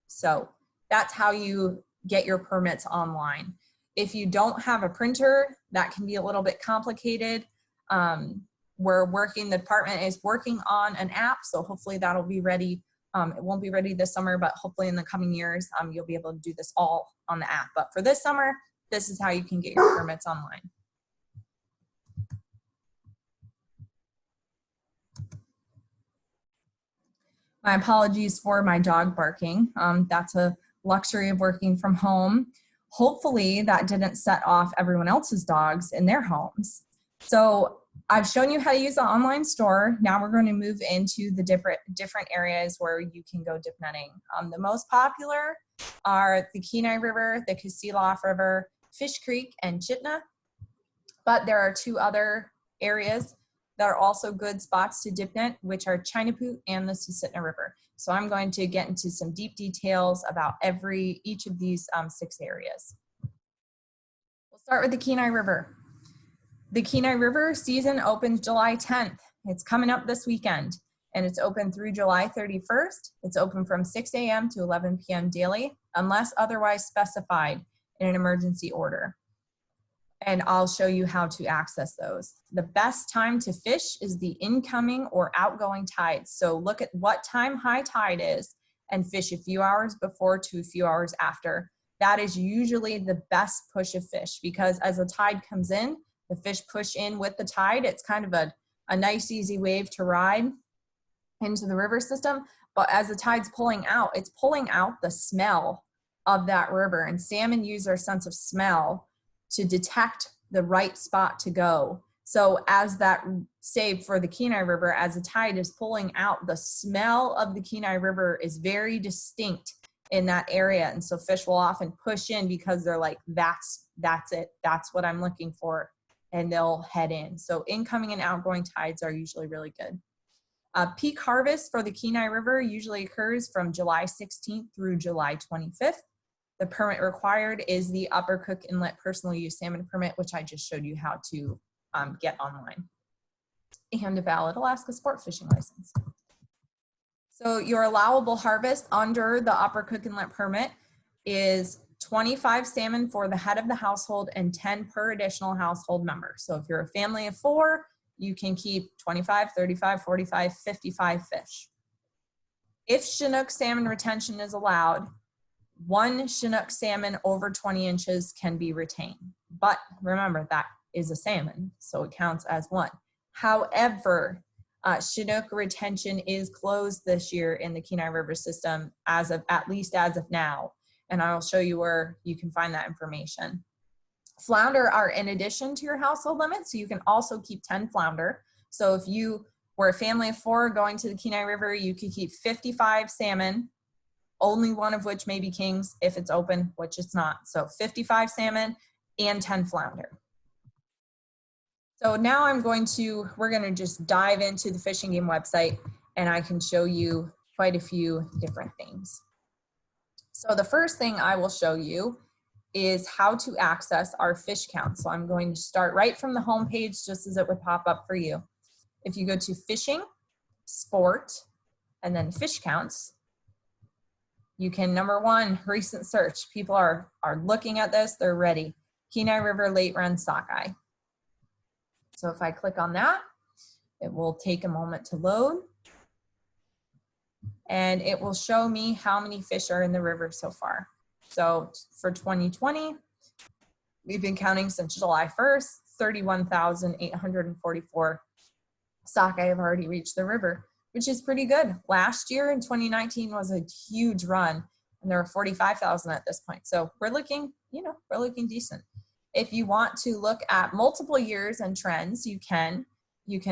So that's how you get your permits online. If you don't have a printer, that can be a little bit complicated. The department is working on an app, so hopefully that'll be ready. It won't be ready this summer, but hopefully in the coming years, you'll be able to do this all on the app. But for this summer, this is how you can get your permits online. My apologies for my dog barking. That's a luxury of working from home. Hopefully that didn't set off everyone else's dogs in their homes. So I've shown you how to use the online store. Now we're going to move into the different areas where you can go dipnetting. The most popular are the Kenai River, the Casila River, Fish Creek, and Chitna. But there are two other areas that are also good spots to dipnet, which are Chinapoot and the Susitna River. So I'm going to get into some deep details about each of these 6 areas. We'll start with the Kenai River. The Kenai River season opens July 10th. It's coming up this weekend, and it's open through July 31st. It's open from 6 a.m. to 11 p.m. daily, unless otherwise specified in an emergency order. And I'll show you how to access those. The best time to fish is the incoming or outgoing tides. So look at what time high tide is and fish a few hours before to a few hours after. That is usually the best push of fish, because as the tide comes in, the fish push in with the tide. It's kind of a nice easy wave to ride into the river system. But as the tide's pulling out, it's pulling out the smell of that river, and salmon use their sense of smell to detect the right spot to go. So as that, say for the Kenai River, as the tide is pulling out, the smell of the Kenai River is very distinct in that area. And so fish will often push in because they're like, that's it. That's what I'm looking for. And they'll head in. So incoming and outgoing tides are usually really good. Peak harvest for the Kenai River usually occurs from July 16th through July 25th. The permit required is the Upper Cook Inlet Personal Use Salmon Permit, which I just showed you how to get online, and a valid Alaska sport fishing license. So your allowable harvest under the Upper Cook Inlet permit is 25 salmon for the head of the household and 10 per additional household member. So if you're a family of 4, you can keep 25, 35, 45, 55 fish. If Chinook salmon retention is allowed, 1 Chinook salmon over 20 inches can be retained. But remember, that is a salmon, so it counts as 1. However, Chinook retention is closed this year in the Kenai River system at least as of now. And I'll show you where you can find that information. Flounder are in addition to your household limit, so you can also keep 10 flounder. So if you were a family of 4 going to the Kenai River, you could keep 55 salmon, only 1 of which may be kings if it's open, which it's not. So 55 salmon and 10 flounder. So now we're going to just dive into the Fish and Game website, and I can show you quite a few different things. So the first thing I will show you is how to access our fish count. So I'm going to start right from the home page, just as it would pop up for you. If you go to fishing, sport, and then fish counts, you can, number 1, recent search. People are looking at this, they're ready. Kenai River late run sockeye. So if I click on that, it will take a moment to load. And it will show me how many fish are in the river so far. So for 2020, we've been counting since July 1st, 31,844 sockeye have already reached the river, which is pretty good. Last year in 2019 was a huge run, and there were 45,000 at this point. So we're looking, we're looking decent. If you want to look at multiple years and trends, you can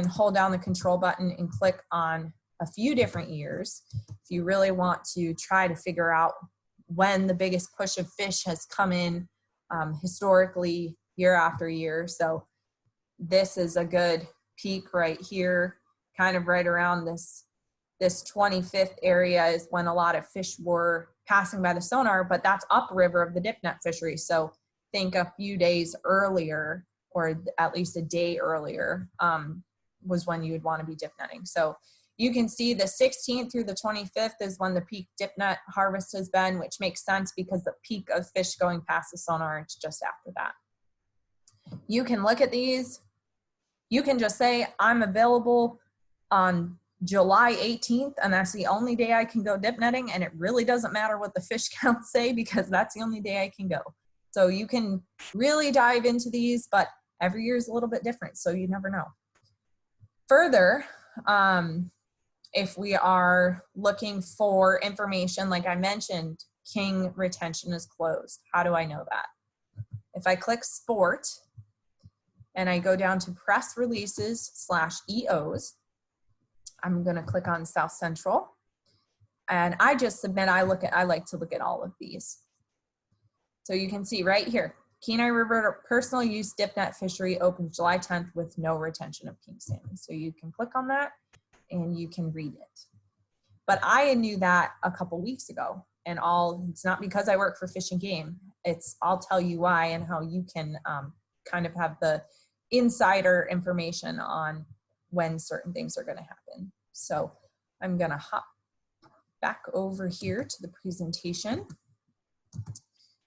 hold down the control button and click on a few different years. If you really want to try to figure out when the biggest push of fish has come in historically year after year. So this is a good peak right here, kind of right around this 25th area is when a lot of fish were passing by the sonar, but that's upriver of the Dipnet fishery. So think a few days earlier, or at least a day earlier, was when you would want to be dipnetting. So you can see the 16th through the 25th is when the peak dipnet harvest has been, which makes sense because the peak of fish going past the sonar is just after that. You can look at these. You can just say, I'm available on July 18th, and that's the only day I can go dipnetting, and it really doesn't matter what the fish counts say because that's the only day I can go. So you can really dive into these, but every year is a little bit different, so you never know. Further, if we are looking for information, like I mentioned, king retention is closed. How do I know that? If I click sport and I go down to press releases /EOs, I'm going to click on South Central, and I just submit. I like to look at all of these. So you can see right here, Kenai River personal use dipnet fishery opens July 10th with no retention of king salmon. So you can click on that and you can read it. But I knew that a couple weeks ago, and it's not because I work for Fish and Game. I'll tell you why and how you can kind of have the insider information on when certain things are going to happen. So I'm going to hop back over here to the presentation.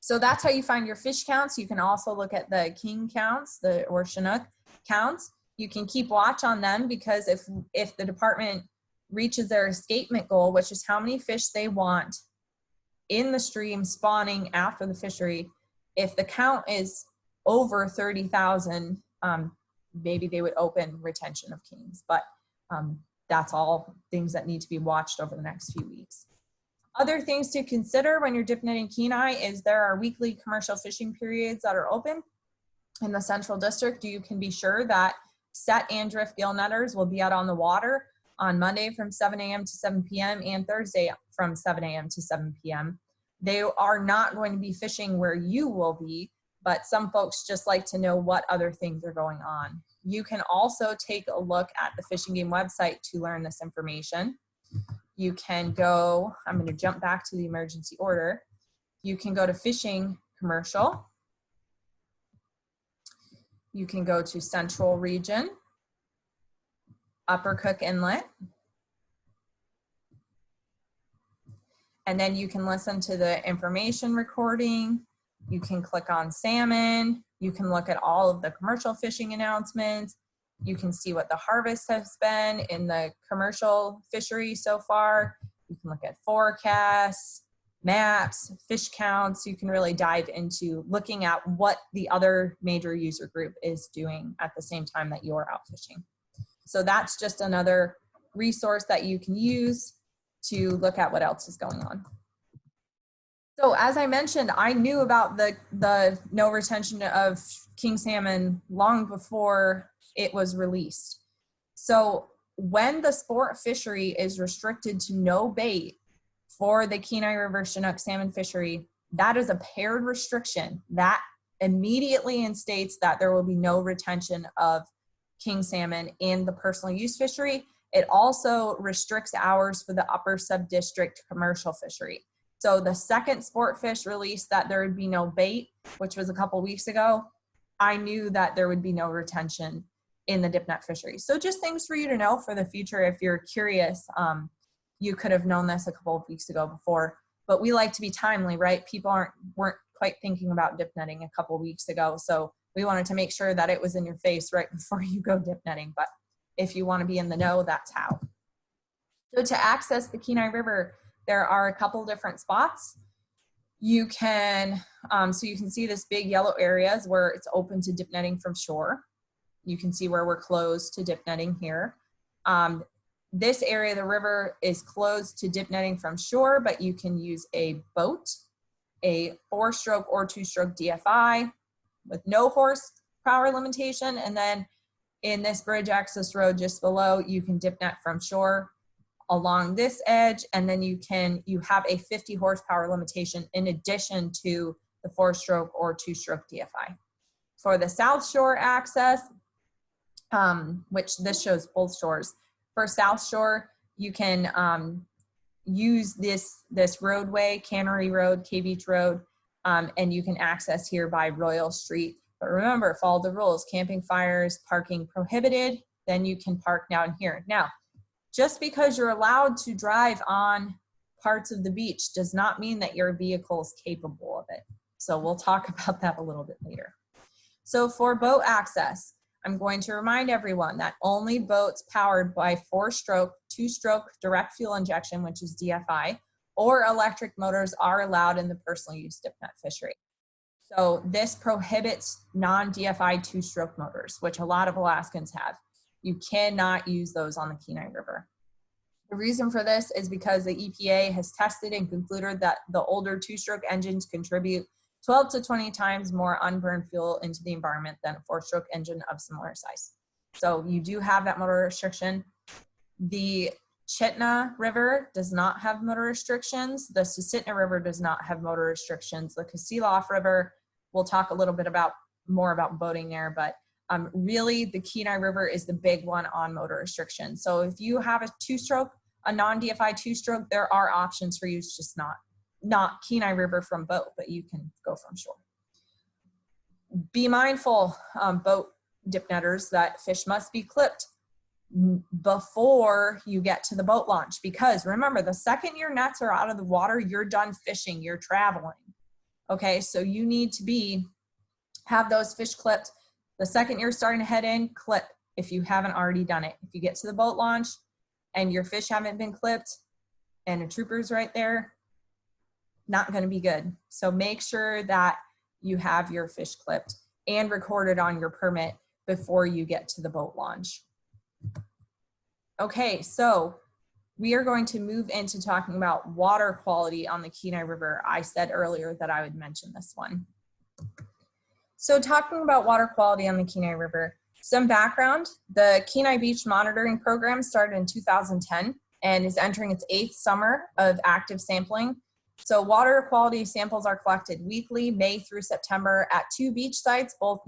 So that's how you find your fish counts. You can also look at the king counts, or Chinook counts. You can keep watch on them, because if the department reaches their escapement goal, which is how many fish they want in the stream spawning after the fishery, if the count is over 30,000, maybe they would open retention of kings. But that's all things that need to be watched over the next few weeks. Other things to consider when you're dipnetting Kenai is there are weekly commercial fishing periods that are open. In the Central District, you can be sure that set and drift gill netters will be out on the water on Monday from 7 a.m. to 7 p.m. and Thursday from 7 a.m. to 7 p.m. They are not going to be fishing where you will be, but some folks just like to know what other things are going on. You can also take a look at the Fishing Game website to learn this information. You can go, I'm going to jump back to the emergency order. You can go to Fishing Commercial. You can go to Central Region, Upper Cook Inlet, and then you can listen to the information recording. You can click on salmon. You can look at all of the commercial fishing announcements. You can see what the harvest has been in the commercial fishery so far. You can look at forecasts, maps, fish counts. You can really dive into looking at what the other major user group is doing at the same time that you're out fishing. So that's just another resource that you can use to look at what else is going on. So as I mentioned, I knew about the no retention of king salmon long before it was released. So when the sport fishery is restricted to no bait for the Kenai River Chinook salmon fishery, that is a paired restriction that immediately instates that there will be no retention of king salmon in the personal use fishery. It also restricts hours for the upper sub-district commercial fishery. So the second sport fish released that there would be no bait, which was a couple weeks ago, I knew that there would be no retention in the Dipnet fishery. So just things for you to know for the future if you're curious. You could have known this a couple of weeks ago before, but we like to be timely, right? People weren't quite thinking about dip netting a couple of weeks ago. So we wanted to make sure that it was in your face right before you go dip netting. But if you want to be in the know, that's how. So to access the Kenai River, there are a couple different spots. You can, so you can see this big yellow areas where it's open to dip netting from shore. You can see where we're closed to dip netting here. This area of the river is closed to dip netting from shore, but you can use a boat, a 4-stroke or 2-stroke DFI with no horsepower limitation. And then in this bridge access road just below, you can dip net from shore along this edge, and then you have a 50 horsepower limitation in addition to the 4-stroke or 2-stroke DFI. For the South Shore access, which this shows both shores. For South Shore, you can use this roadway, Cannery Road, K Beach Road, and you can access here by Royal Street. But remember, follow the rules. Camping, fires, parking prohibited. Then you can park down here. Now, just because you're allowed to drive on parts of the beach does not mean that your vehicle is capable of it. So we'll talk about that a little bit later. So for boat access, I'm going to remind everyone that only boats powered by 4-stroke, 2-stroke direct fuel injection, which is DFI, or electric motors are allowed in the personal use Dipnet fishery. So this prohibits non-DFI 2-stroke motors, which a lot of Alaskans have. You cannot use those on the Kenai River. The reason for this is because the EPA has tested and concluded that the older 2-stroke engines contribute 12 to 20 times more unburned fuel into the environment than a 4-stroke engine of similar size. So you do have that motor restriction. The Chitna River does not have motor restrictions. The Susitna River does not have motor restrictions. The Kasilof River, we'll talk a little bit more about boating there, but really the Kenai River is the big one on motor restrictions. So if you have a 2-stroke, a non-DFI 2-stroke, there are options for you, it's just not Kenai River from boat, but you can go from shore. Be mindful, boat dip netters, that fish must be clipped before you get to the boat launch, because remember, the second your nets are out of the water, you're done fishing, you're traveling. Okay, so you need to have those fish clipped. The second you're starting to head in, clip if you haven't already done it. If you get to the boat launch and your fish haven't been clipped and a trooper's right there, not going to be good. So make sure that you have your fish clipped and recorded on your permit before you get to the boat launch. Okay, so we are going to move into talking about water quality on the Kenai River. I said earlier that I would mention this one. So talking about water quality on the Kenai River, some background, the Kenai Beach Monitoring Program started in 2010 and is entering its 8th summer of active sampling. So water quality samples are collected weekly, May through September, at 2 beach sites, both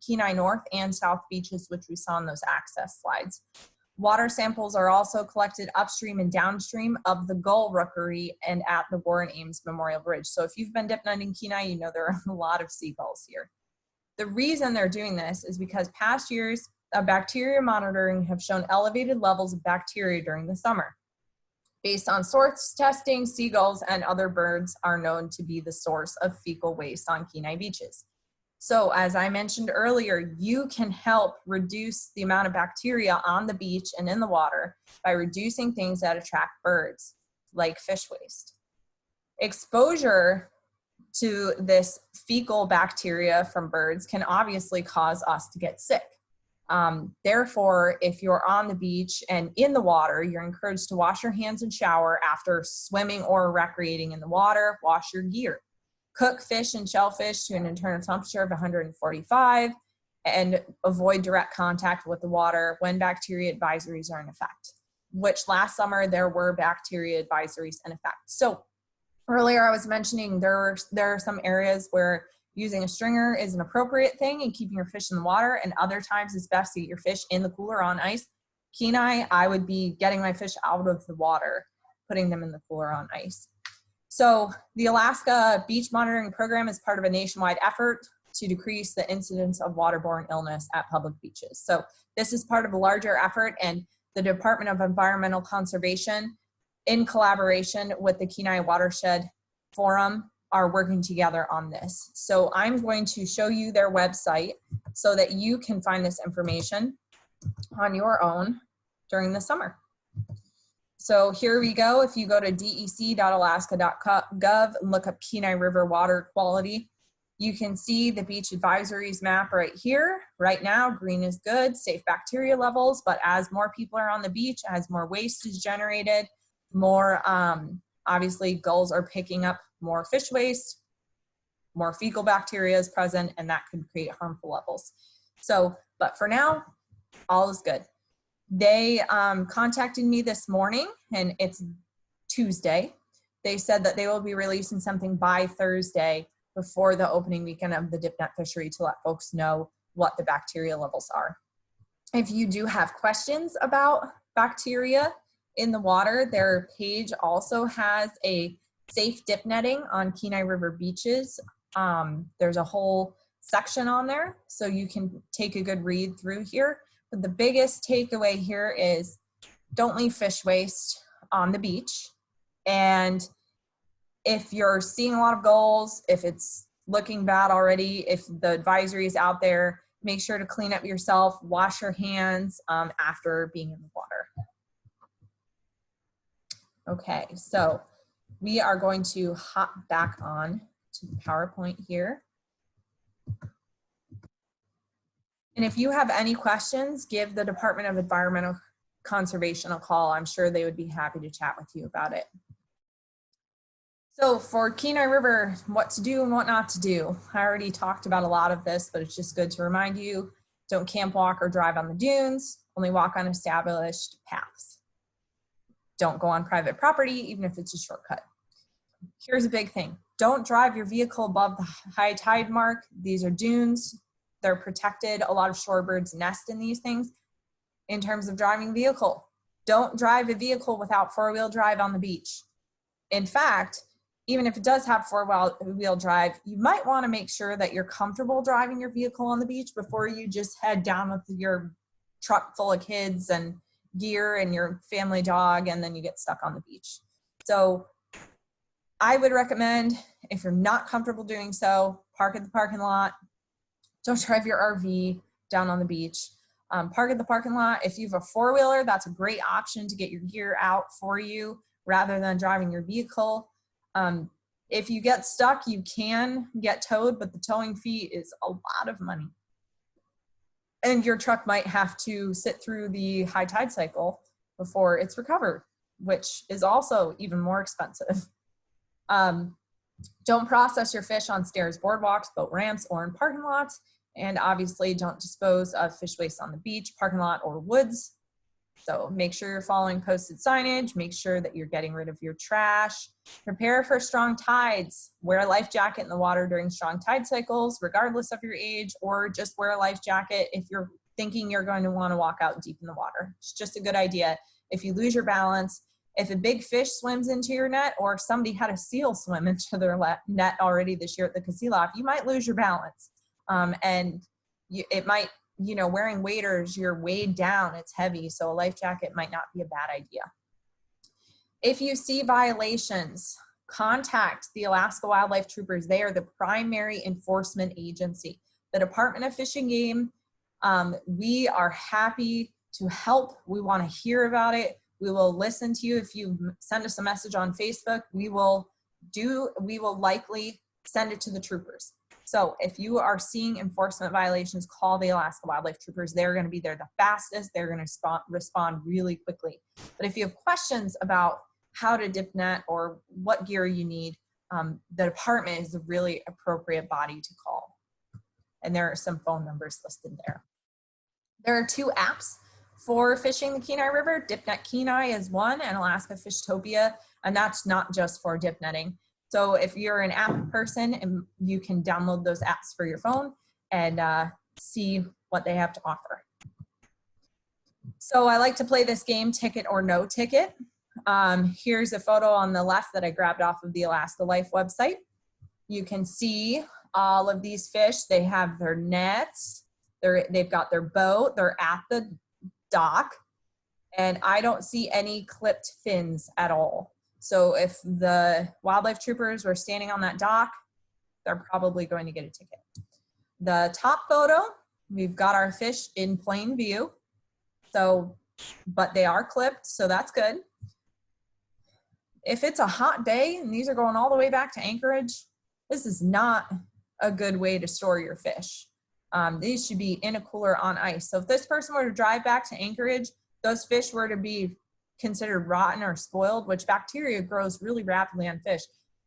Kenai North and South beaches, which we saw in those access slides. Water samples are also collected upstream and downstream of the Gull Rookery and at the Warren Ames Memorial Bridge. So if you've been dipnetting Kenai, you know there are a lot of seagulls here. The reason they're doing this is because past years of bacteria monitoring have shown elevated levels of bacteria during the summer. Based on source testing, seagulls and other birds are known to be the source of fecal waste on Kenai beaches. So as I mentioned earlier, you can help reduce the amount of bacteria on the beach and in the water by reducing things that attract birds, like fish waste. Exposure to this fecal bacteria from birds can obviously cause us to get sick. Therefore, if you're on the beach and in the water, you're encouraged to wash your hands and shower after swimming or recreating in the water. Wash your gear. Cook fish and shellfish to an internal temperature of 145 and avoid direct contact with the water when bacteria advisories are in effect, which last summer there were bacteria advisories in effect. So earlier I was mentioning there are some areas where using a stringer is an appropriate thing and keeping your fish in the water, and other times it's best to get your fish in the cooler on ice. Kenai, I would be getting my fish out of the water, putting them in the cooler on ice. So the Alaska Beach Monitoring Program is part of a nationwide effort to decrease the incidence of waterborne illness at public beaches. So this is part of a larger effort, and the Department of Environmental Conservation, in collaboration with the Kenai Watershed Forum, are working together on this. So I'm going to show you their website so that you can find this information on your own during the summer. So here we go. If you go to dec.alaska.gov and look up Kenai River water quality, you can see the beach advisories map right here. Right now, green is good, safe bacteria levels, but as more people are on the beach, as more waste is generated, more, obviously gulls are picking up more fish waste, more fecal bacteria is present, and that could create harmful levels. So, but for now, all is good. They contacted me this morning, and it's Tuesday. They said that they will be releasing something by Thursday before the opening weekend of the Dipnet fishery to let folks know what the bacteria levels are. If you do have questions about bacteria in the water, their page also has a safe dip netting on Kenai River beaches. There's a whole section on there, so you can take a good read through here. But the biggest takeaway here is don't leave fish waste on the beach. And if you're seeing a lot of gulls, if it's looking bad already, if the advisory is out there, make sure to clean up yourself, wash your hands after being in the water. Okay, so we are going to hop back on to the PowerPoint here. And if you have any questions, give the Department of Environmental Conservation a call. I'm sure they would be happy to chat with you about it. So for Kenai River, what to do and what not to do. I already talked about a lot of this, but it's just good to remind you, don't camp, walk, or drive on the dunes, only walk on established paths. Don't go on private property, even if it's a shortcut. Here's a big thing. Don't drive your vehicle above the high tide mark. These are dunes. They're protected. A lot of shorebirds nest in these things. In terms of driving a vehicle, don't drive a vehicle without four-wheel drive on the beach. In fact, even if it does have four-wheel drive, you might want to make sure that you're comfortable driving your vehicle on the beach before you just head down with your truck full of kids and gear and your family dog, and then you get stuck on the beach. So I would recommend, if you're not comfortable doing so, park at the parking lot. Don't drive your RV down on the beach. Park at the parking lot. If you have a four-wheeler, that's a great option to get your gear out for you rather than driving your vehicle. If you get stuck, you can get towed, but the towing fee is a lot of money. And your truck might have to sit through the high tide cycle before it's recovered, which is also even more expensive. Don't process your fish on stairs, boardwalks, boat ramps, or in parking lots. And obviously don't dispose of fish waste on the beach, parking lot, or woods. So make sure you're following posted signage, make sure that you're getting rid of your trash, prepare for strong tides, wear a life jacket in the water during strong tide cycles, regardless of your age, or just wear a life jacket if you're thinking you're going to want to walk out deep in the water. It's just a good idea. If you lose your balance, if a big fish swims into your net, or if somebody had a seal swim into their net already this year at the Qualit, you might lose your balance. It might, you know, wearing waders, you're weighed down, it's heavy, so a life jacket might not be a bad idea. If you see violations, contact the Alaska Wildlife Troopers. They are the primary enforcement agency. The Department of Fish and Game, we are happy to help. We want to hear about it. We will listen to you. If you send us a message on Facebook, we will likely send it to the troopers. So if you are seeing enforcement violations, call the Alaska Wildlife Troopers. They're going to be there the fastest. They're going to respond really quickly. But if you have questions about how to dip net or what gear you need, the department is a really appropriate body to call. And there are some phone numbers listed there. There are 2 apps for fishing the Kenai River. Dipnet Kenai is one, and Alaska Fishtopia, and that's not just for dip netting. So if you're an app person, you can download those apps for your phone and see what they have to offer. So I like to play this game, ticket or no ticket. Here's a photo on the left that I grabbed off of the Alaska Life website. You can see all of these fish. They have their nets, they've got their boat, they're at the dock, and I don't see any clipped fins at all. So if the wildlife troopers were standing on that dock, they're probably going to get a ticket. The top photo, we've got our fish in plain view. So, but they are clipped, so that's good. If it's a hot day and these are going all the way back to Anchorage, this is not a good way to store your fish. These should be in a cooler on ice. So if this person were to drive back to Anchorage, those fish were to be considered rotten or spoiled, which bacteria grows really rapidly on fish.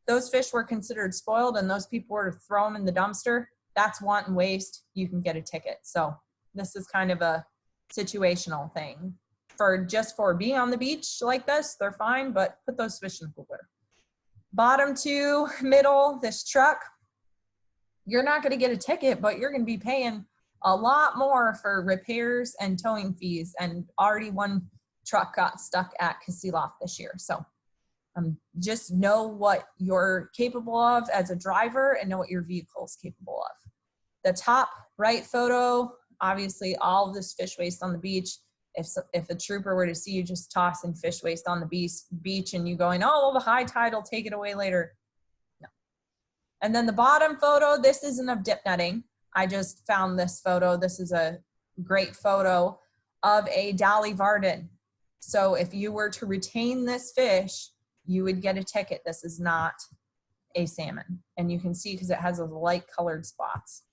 Those fish were considered spoiled and those people were to throw them in the dumpster, that's wanton waste, you can get a ticket. So this is kind of a situational thing. Just for being on the beach like this, they're fine, but put those fish in the cooler. Bottom 2, middle, this truck, you're not gonna get a ticket, but you're gonna be paying a lot more for repairs and towing fees, and already one truck got stuck at Qualit this year. So just know what you're capable of as a driver and know what your vehicle is capable of. The top right photo, obviously all of this fish waste on the beach. If a trooper were to see you just tossing fish waste on the beach and you going, oh, well, the high tide will take it away later. No. And then the bottom photo, this isn't of dip netting. I just found this photo. This is a great photo of a Dolly Varden. So if you were to retain this fish, you would get a ticket. This is not a salmon. And you can see because it has those light colored spots.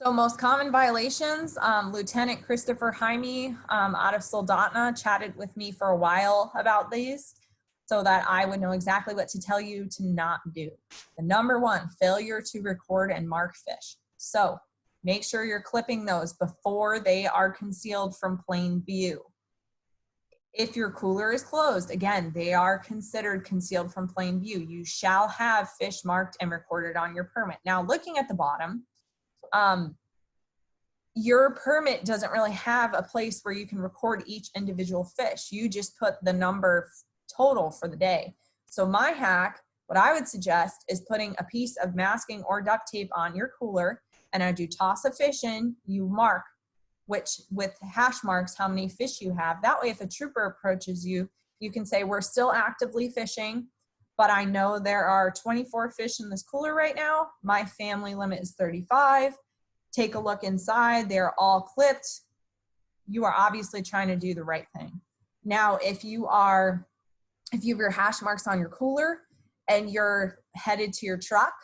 So most common violations, Lieutenant Christopher Jaime out of Soldotna chatted with me for a while about these so that I would know exactly what to tell you to not do. The number 1, failure to record and mark fish. So make sure you're clipping those before they are concealed from plain view. If your cooler is closed, again, they are considered concealed from plain view. You shall have fish marked and recorded on your permit. Now, looking at the bottom, your permit doesn't really have a place where you can record each individual fish. You just put the number total for the day. So my hack, what I would suggest is putting a piece of masking or duct tape on your cooler, and as you toss a fish in, you mark with hash marks how many fish you have. That way, if a trooper approaches you, you can say, we're still actively fishing, but I know there are 24 fish in this cooler right now. My family limit is 35. Take a look inside. They're all clipped. You are obviously trying to do the right thing. Now, if you have your hash marks on your cooler and you're headed to your truck,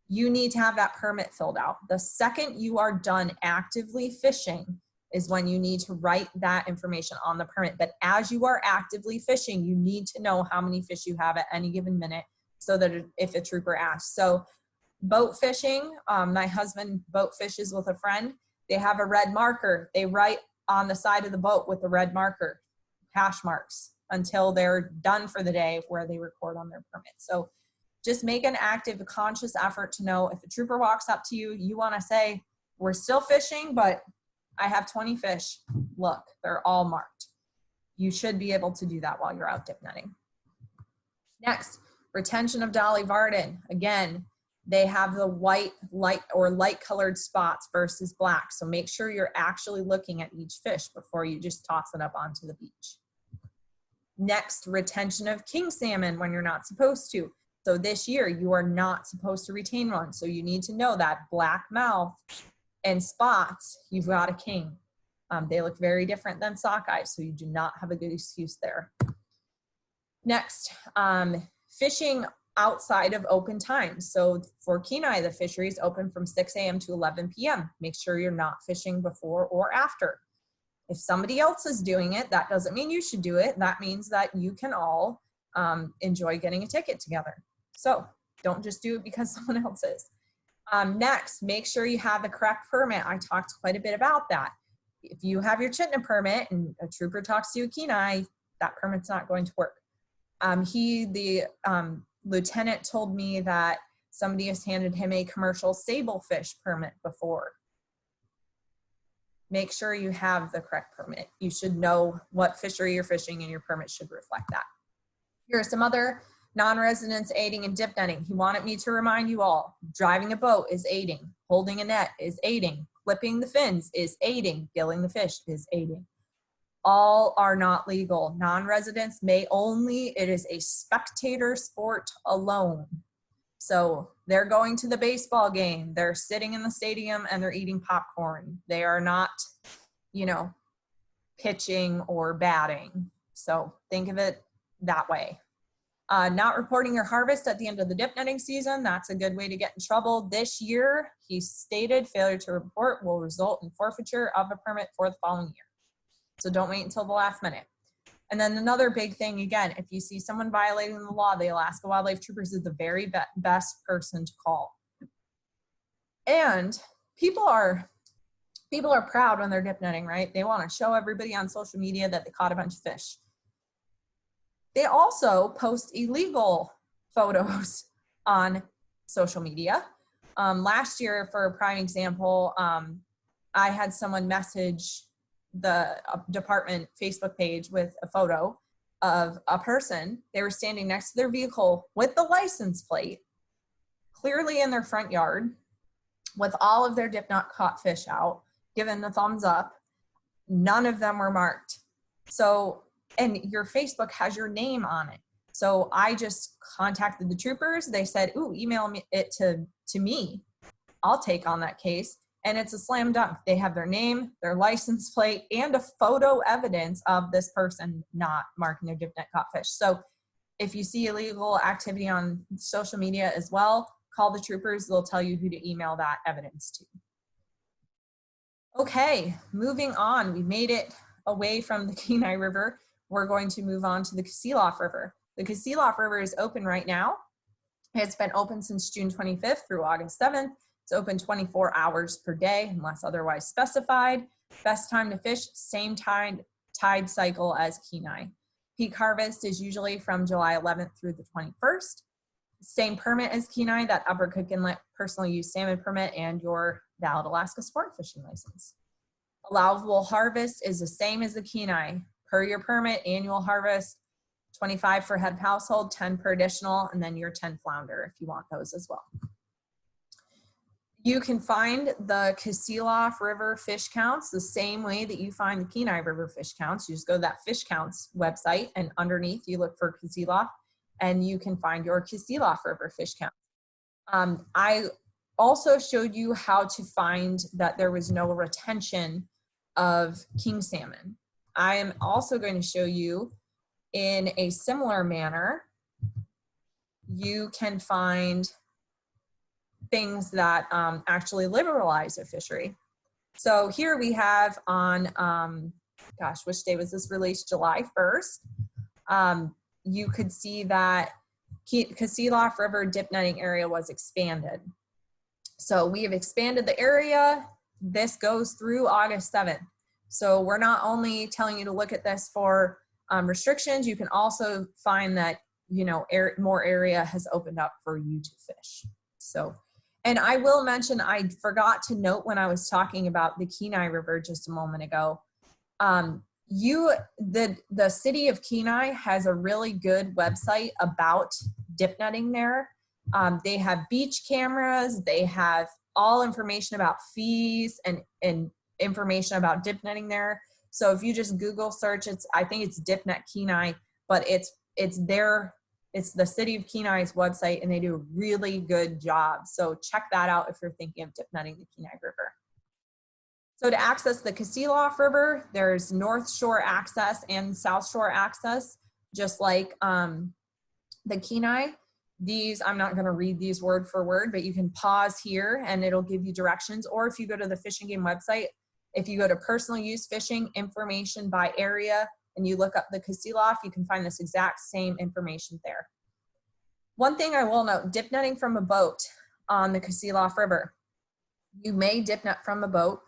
you need to have that permit filled out. The second you are done actively fishing is when you need to write that information on the permit. But as you are actively fishing, you need to know how many fish you have at any given minute so that if a trooper asks. So boat fishing, my husband boat fishes with a friend. They have a red marker. They write on the side of the boat with the red marker, hash marks, until they're done for the day, where they record on their permit. So just make an active, conscious effort to know if a trooper walks up to you, you want to say, we're still fishing, but I have 20 fish. Look, they're all marked. You should be able to do that while you're out dip netting. Next, retention of Dolly Varden. Again, they have the white, light colored spots versus black. So make sure you're actually looking at each fish before you just toss it up onto the beach. Next, retention of king salmon when you're not supposed to. So this year you are not supposed to retain one. So you need to know that black mouth and spots, you've got a king. They look very different than sockeye, so you do not have a good excuse there. Next, fishing outside of open times. So for KENAI, the fisheries open from 6 a.m. to 11 p.m. Make sure you're not fishing before or after. If somebody else is doing it, that doesn't mean you should do it. That means that you can all enjoy getting a ticket together. So don't just do it because someone else is. Next, make sure you have the correct permit. I talked quite a bit about that. If you have your chitna permit and a trooper talks to you at KENAI, that permit's not going to work. The lieutenant told me that somebody has handed him a commercial sable fish permit before. Make sure you have the correct permit. You should know what fishery you're fishing and your permit should reflect that. Here are some other non-residents aiding in dip netting. He wanted me to remind you all, driving a boat is aiding, holding a net is aiding, flipping the fins is aiding, gilling the fish is aiding. All are not legal. Non-residents may only, it is a spectator sport alone. So they're going to the baseball game, they're sitting in the stadium and they're eating popcorn. They are not, you know, pitching or batting. So think of it that way. Not reporting your harvest at the end of the dip netting season, that's a good way to get in trouble. This year, he stated failure to report will result in forfeiture of a permit for the following year. So don't wait until the last minute. And then another big thing, again, if you see someone violating the law, the Alaska Wildlife Troopers is the very best person to call. And people are proud when they're dip netting, right? They want to show everybody on social media that they caught a bunch of fish. They also post illegal photos on social media. Last year, for a prime example, I had someone message the department Facebook page with a photo of a person. They were standing next to their vehicle with the license plate, clearly in their front yard, with all of their dip net caught fish out, given the thumbs up. None of them were marked. So, and your Facebook has your name on it. So I just contacted the troopers. They said, ooh, email it to me. I'll take on that case. And it's a slam dunk. They have their name, their license plate, and a photo evidence of this person not marking their dip net caught fish. So if you see illegal activity on social media as well, call the troopers. They'll tell you who to email that evidence to. Okay, moving on. We made it away from the Kenai River. We're going to move on to the Kasilof River. The Kasilof River is open right now. It's been open since June 25th through August 7th. It's open 24 hours per day unless otherwise specified. Best time to fish, same tide cycle as Kenai. Peak harvest is usually from July 11th through the 21st. Same permit as Kenai, that Upper Cook Inlet personal use salmon permit and your valid Alaska sport fishing license. Allowable harvest is the same as the Kenai. Per your permit, annual harvest, 25 for head of household, 10 per additional, and then your 10 flounder if you want those as well. You can find the Kasilof River fish counts the same way that you find the Kenai River fish counts. You just go to that fish counts website and underneath you look for Kasilof and you can find your Kasilof River fish count. I also showed you how to find that there was no retention of king salmon. I am also going to show you in a similar manner, you can find things that actually liberalize a fishery. So here we have on, gosh, which day was this released? July 1st. You could see that Kasilof River dip netting area was expanded. So we have expanded the area. This goes through August 7th. So we're not only telling you to look at this for restrictions, you can also find that, you know, more area has opened up for you to fish. So, and I will mention, I forgot to note when I was talking about the Kenai River just a moment ago, the city of Kenai has a really good website about dip netting there. They have beach cameras, they have all information about fees and information about dip netting there. So if you just Google search, I think it's Dipnet Kenai, but it's the city of Kenai's website, and they do a really good job. So check that out if you're thinking of dip netting the Kenai River. So to access the Kasilof River, there's North Shore access and South Shore access, just like the Kenai. These, I'm not going to read these word for word, but you can pause here and it'll give you directions. Or if you go to the Fish and Game website, if you go to personal use fishing information by area and you look up the Kasilof, you can find this exact same information there. One thing I will note, dip netting from a boat on the Kasilof River. You may dip net from a boat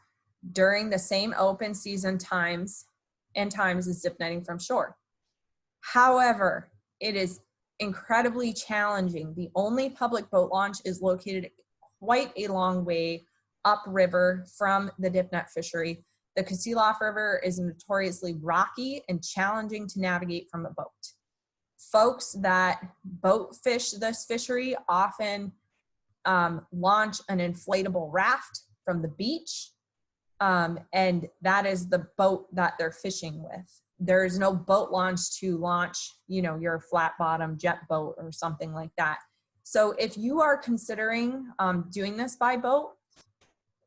during the same open season times as dip netting from shore. However, it is incredibly challenging. The only public boat launch is located quite a long way upriver from the Dipnet fishery. The Kasilof River is notoriously rocky and challenging to navigate from a boat. Folks that boat fish this fishery often launch an inflatable raft from the beach, and that is the boat that they're fishing with. There is no boat launch to launch, you know, your flat bottom jet boat or something like that. So if you are considering doing this by boat,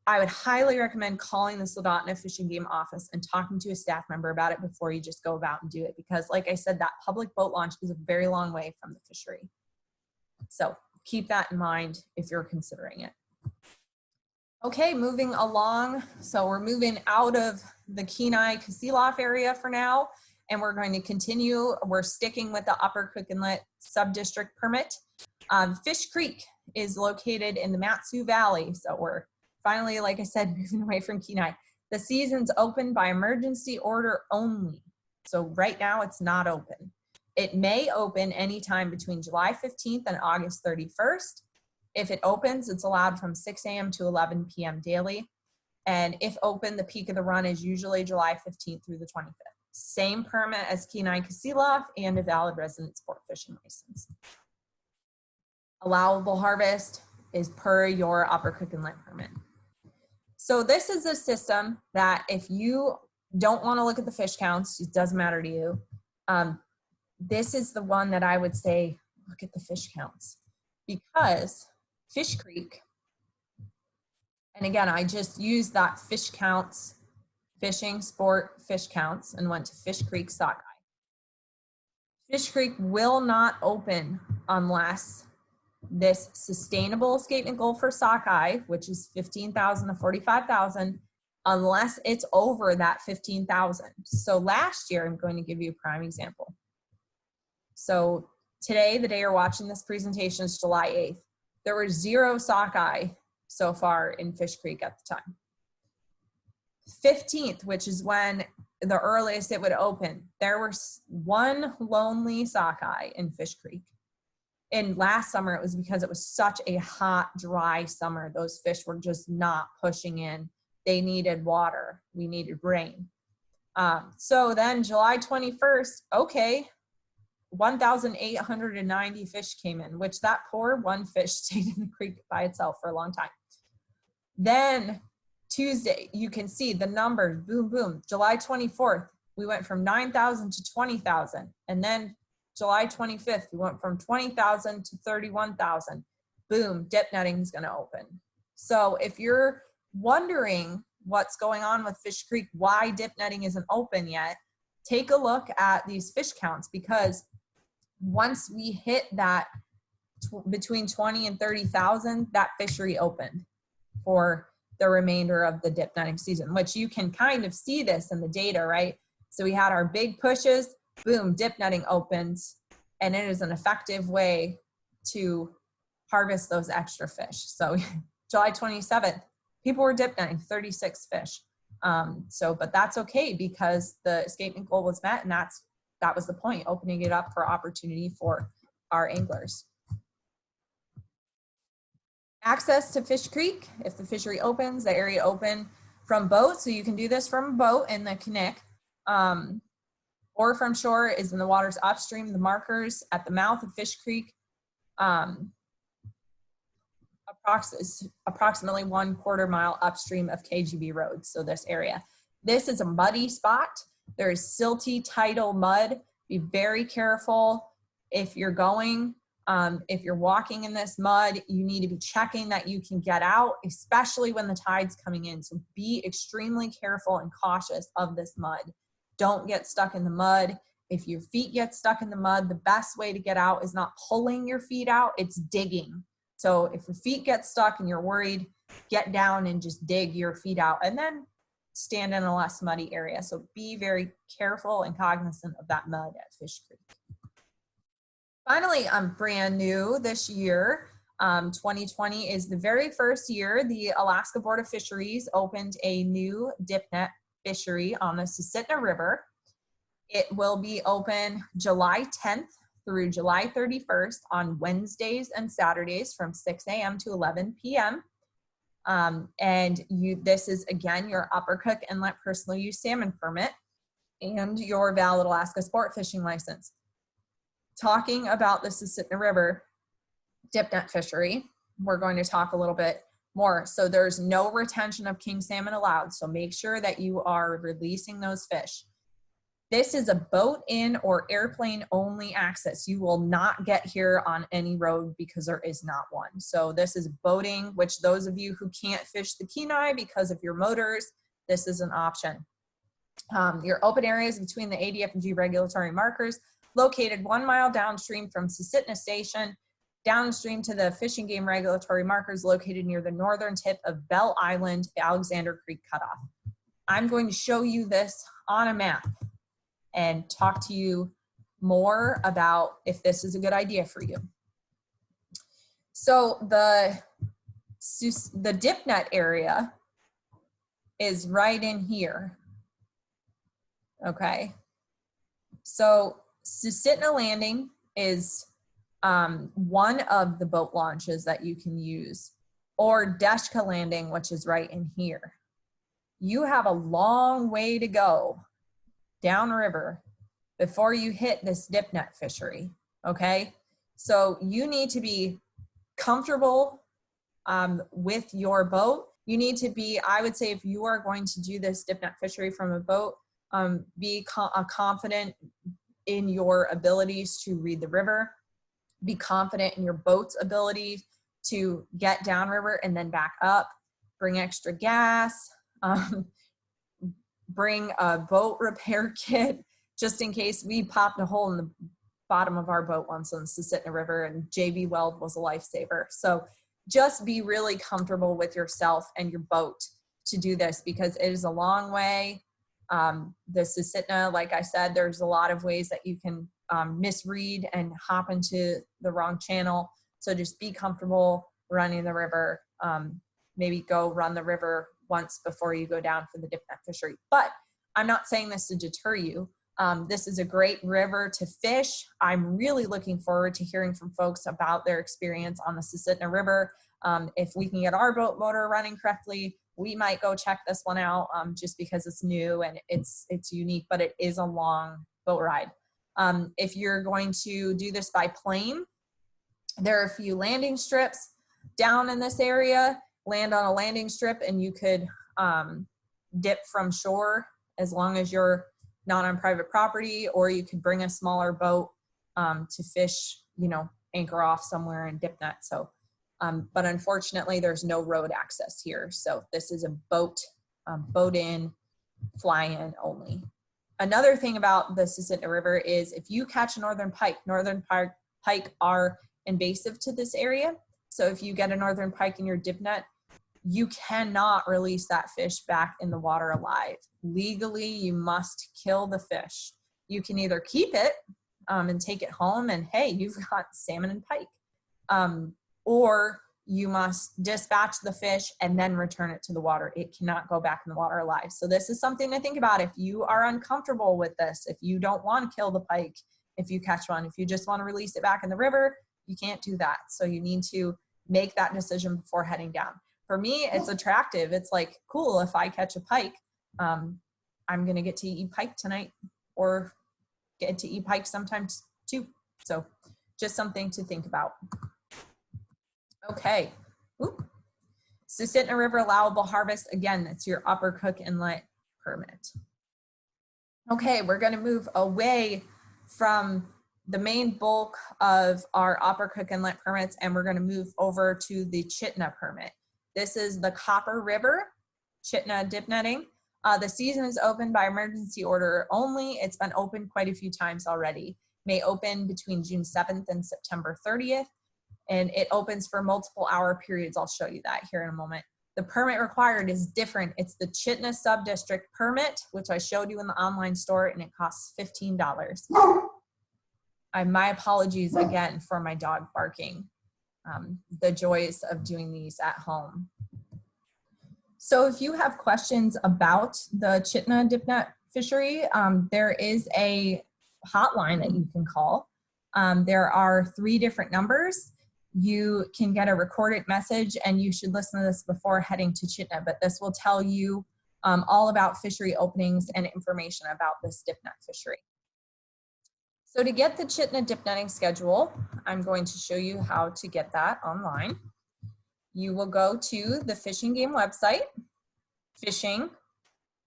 I would highly recommend calling the Soldotna Fish and Game office and talking to a staff member about it before you just go about and do it. Because like I said, that public boat launch is a very long way from the fishery. So keep that in mind if you're considering it. Okay, moving along. So we're moving out of the Kenai Kasilof area for now, and we're going to continue. We're sticking with the Upper Cook Inlet Subdistrict permit. Fish Creek is located in the Matsu Valley. So we're finally, like I said, moving away from Kenai. The season's open by emergency order only. So right now it's not open. It may open anytime between July 15th and August 31st. If it opens, it's allowed from 6 a.m. to 11 p.m. daily. And if open, the peak of the run is usually July 15th through the 25th. Same permit as Kenai Kasilof and a valid resident sport fishing license. Allowable harvest is per your Upper Cook Inlet permit. So this is a system that if you don't want to look at the fish counts, it doesn't matter to you. This is the one that I would say, look at the fish counts, because Fish Creek, and again, I just used that fish counts, fishing sport fish counts, and went to Fish Creek sockeye. Fish Creek will not open unless this sustainable escapement goal for sockeye, which is 15,000 to 45,000, unless it's over that 15,000. So last year, I'm going to give you a prime example. So today, the day you're watching this presentation is July 8th. There were 0 sockeye so far in Fish Creek at the time. 15th, which is when the earliest it would open, there was 1 lonely sockeye in Fish Creek. And last summer, it was because it was such a hot, dry summer. Those fish were just not pushing in. They needed water. We needed rain. So then July 21st, okay, 1,890 fish came in, which that poor one fish stayed in the creek by itself for a long time. Then Tuesday, you can see the numbers, boom, boom. July 24th, we went from 9,000 to 20,000. And then July 25th, we went from 20,000 to 31,000. Boom, dip netting is going to open. So if you're wondering what's going on with Fish Creek, why dip netting isn't open yet, take a look at these fish counts, because once we hit that between 20 and 30,000, that fishery opened for the remainder of the dip netting season, which you can kind of see this in the data, right? So we had our big pushes, boom, dip netting opens. and it is an effective way to harvest those extra fish. So July 27th, people were dip netting 36 fish. But that's okay because the escapement goal was met, and that was the point, opening it up for opportunity for our anglers. Access to Fish Creek, if the fishery opens, the area open from boat, so you can do this from a boat in the KENAI, or from shore is in the waters upstream. The markers at the mouth of Fish Creek, approximately 1/4 mile upstream of KGB Road, so this area. This is a muddy spot. There's silty tidal mud. Be very careful if you're going. If you're walking in this mud, you need to be checking that you can get out, especially when the tide's coming in. So be extremely careful and cautious of this mud. Don't get stuck in the mud. If your feet get stuck in the mud, the best way to get out is not pulling your feet out, it's digging. So if your feet get stuck and you're worried, get down and just dig your feet out and then stand in a less muddy area. So be very careful and cognizant of that mud at Fish Creek. Finally, brand new this year, 2020 is the very first year the Alaska Board of Fisheries opened a new Dipnet fishery on the Susitna River. It will be open July 10th through July 31st on Wednesdays and Saturdays from 6 a.m. to 11 p.m. This is, again, your Upper Cook Inlet personal use salmon permit and your valid Alaska sport fishing license. Talking about the Susitna River Dipnet fishery, we're going to talk a little bit more. So there's no retention of king salmon allowed, so make sure that you are releasing those fish. This is a boat in or airplane only access. You will not get here on any road because there is not one. So this is boating, which those of you who can't fish the KENAI because of your motors, this is an option. Your open areas between the ADF&G regulatory markers located 1 mile downstream from Susitna Station, downstream to the Fish and Game regulatory markers located near the northern tip of Bell Island, Alexander Creek Cutoff. I'm going to show you this on a map and talk to you more about if this is a good idea for you. So the Dipnet area is right in here. Okay. So Susitna Landing is one of the boat launches that you can use, or Deshka Landing, which is right in here. You have a long way to go downriver before you hit this Dipnet fishery, okay? So you need to be comfortable with your boat. You need to be, I would say, if you are going to do this Dipnet fishery from a boat, be confident in your abilities to read the river, be confident in your boat's ability to get downriver and then back up, bring extra gas, bring a boat repair kit, just in case. We popped a hole in the bottom of our boat once on the Susitna River, and JB Weld was a lifesaver. So just be really comfortable with yourself and your boat to do this, because it is a long way. The Susitna, like I said, there's a lot of ways that you can misread and hop into the wrong channel. So just be comfortable running the river. Maybe go run the river once before you go down for the Dipnet fishery. But I'm not saying this to deter you. This is a great river to fish. I'm really looking forward to hearing from folks about their experience on the Susitna River. If we can get our boat motor running correctly, we might go check this one out, just because it's new and it's unique, but it is a long boat ride. If you're going to do this by plane, there are a few landing strips down in this area. Land on a landing strip and you could dip from shore as long as you're not on private property, or you could bring a smaller boat to fish, anchor off somewhere and dip net. So, but unfortunately there's no road access here. So this is a boat in, fly in only. Another thing about the Susitna River is if you catch a northern pike are invasive to this area. So if you get a northern pike in your dip net, you cannot release that fish back in the water alive. Legally, you must kill the fish. You can either keep it and take it home, and hey, you've got salmon and pike. Or you must dispatch the fish and then return it to the water. It cannot go back in the water alive. So this is something to think about if you are uncomfortable with this, if you don't want to kill the pike, if you catch one, if you just want to release it back in the river, you can't do that. So you need to make that decision before heading down. For me, it's attractive. It's like, cool, if I catch a pike, I'm gonna get to eat pike tonight, or get to eat pike sometimes too. So just something to think about. Okay. Oop. Susitna River allowable harvest. Again, that's your Upper Cook Inlet permit. Okay, we're going to move away from the main bulk of our Upper Cook Inlet permits, and we're going to move over to the Chitna permit. This is the Copper River Chitna Dipnetting. The season is open by emergency order only. It's been open quite a few times already. May open between June 7th and September 30th. And it opens for multiple hour periods. I'll show you that here in a moment. The permit required is different. It's the Chitna Subdistrict permit, which I showed you in the online store, and it costs $15. My apologies again for my dog barking. The joys of doing these at home. So if you have questions about the Chitna Dipnet fishery, there is a hotline that you can call. There are 3 different numbers. You can get a recorded message, and you should listen to this before heading to Chitna, but this will tell you all about fishery openings and information about this dipnet fishery. So to get the Chitna dipnetting schedule, I'm going to show you how to get that online. You will go to the fishing game website, fishing,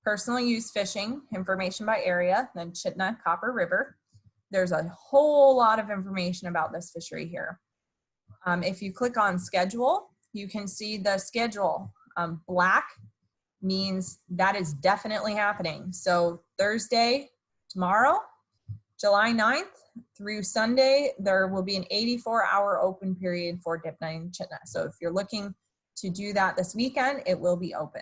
personal use fishing, information by area, then Chitna Copper River. There's a whole lot of information about this fishery here. If you click on schedule, you can see the schedule. Black means that is definitely happening. So Thursday, tomorrow, July 9th through Sunday, there will be an 84-hour open period for dipnetting Chitna. So if you're looking to do that this weekend, it will be open.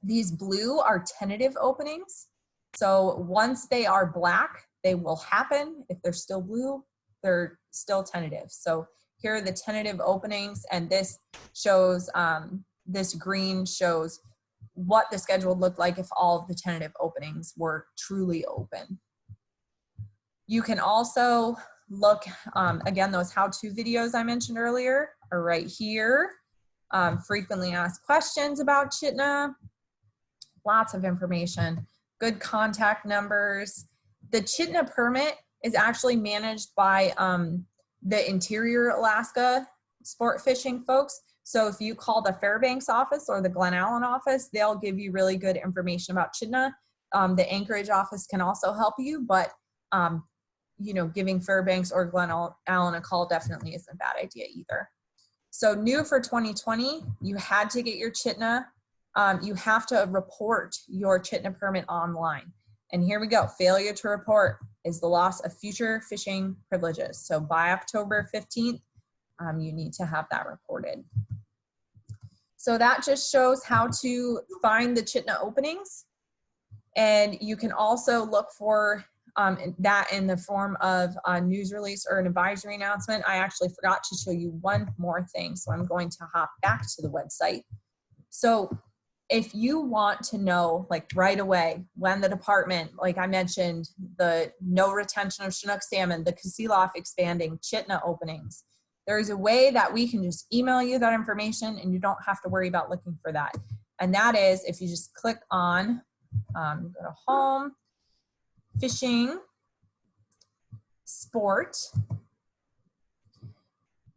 These blue are tentative openings. So once they are black, they will happen. If they're still blue, they're still tentative. So here are the tentative openings, and this shows, this green shows what the schedule would look like if all of the tentative openings were truly open. You can also look, again, those how-to videos I mentioned earlier are right here. Frequently asked questions about Chitna, lots of information, good contact numbers. The Chitna permit is actually managed by the Interior Alaska sport fishing folks. So if you call the Fairbanks office or the Glen Allen office, they'll give you really good information about Chitna. The Anchorage office can also help you, but you know, giving Fairbanks or Glen Allen a call definitely isn't a bad idea either. So new for 2020, you had to get your Chitna. You have to report your Chitna permit online. And here we go. Failure to report is the loss of future fishing privileges. So by October 15th, you need to have that reported. So that just shows how to find the Chitna openings. And you can also look for that in the form of a news release or an advisory announcement. I actually forgot to show you one more thing, so I'm going to hop back to the website. So if you want to know, like right away, when the department, like I mentioned, the no retention of Chinook salmon, the Kasilof expanding, Chitna openings, there's a way that we can just email you that information and you don't have to worry about looking for that. And that is if you just click on, go to home, fishing, sport,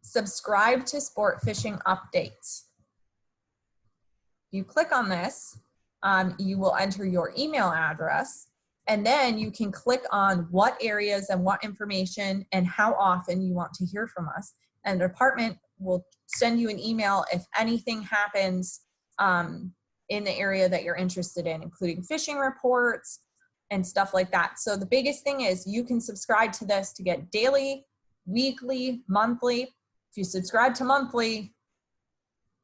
subscribe to sport fishing updates. You click on this, you will enter your email address, and then you can click on what areas and what information and how often you want to hear from us. And the department will send you an email if anything happens in the area that you're interested in, including fishing reports and stuff like that. So the biggest thing is you can subscribe to this to get daily, weekly, monthly. If you subscribe to monthly,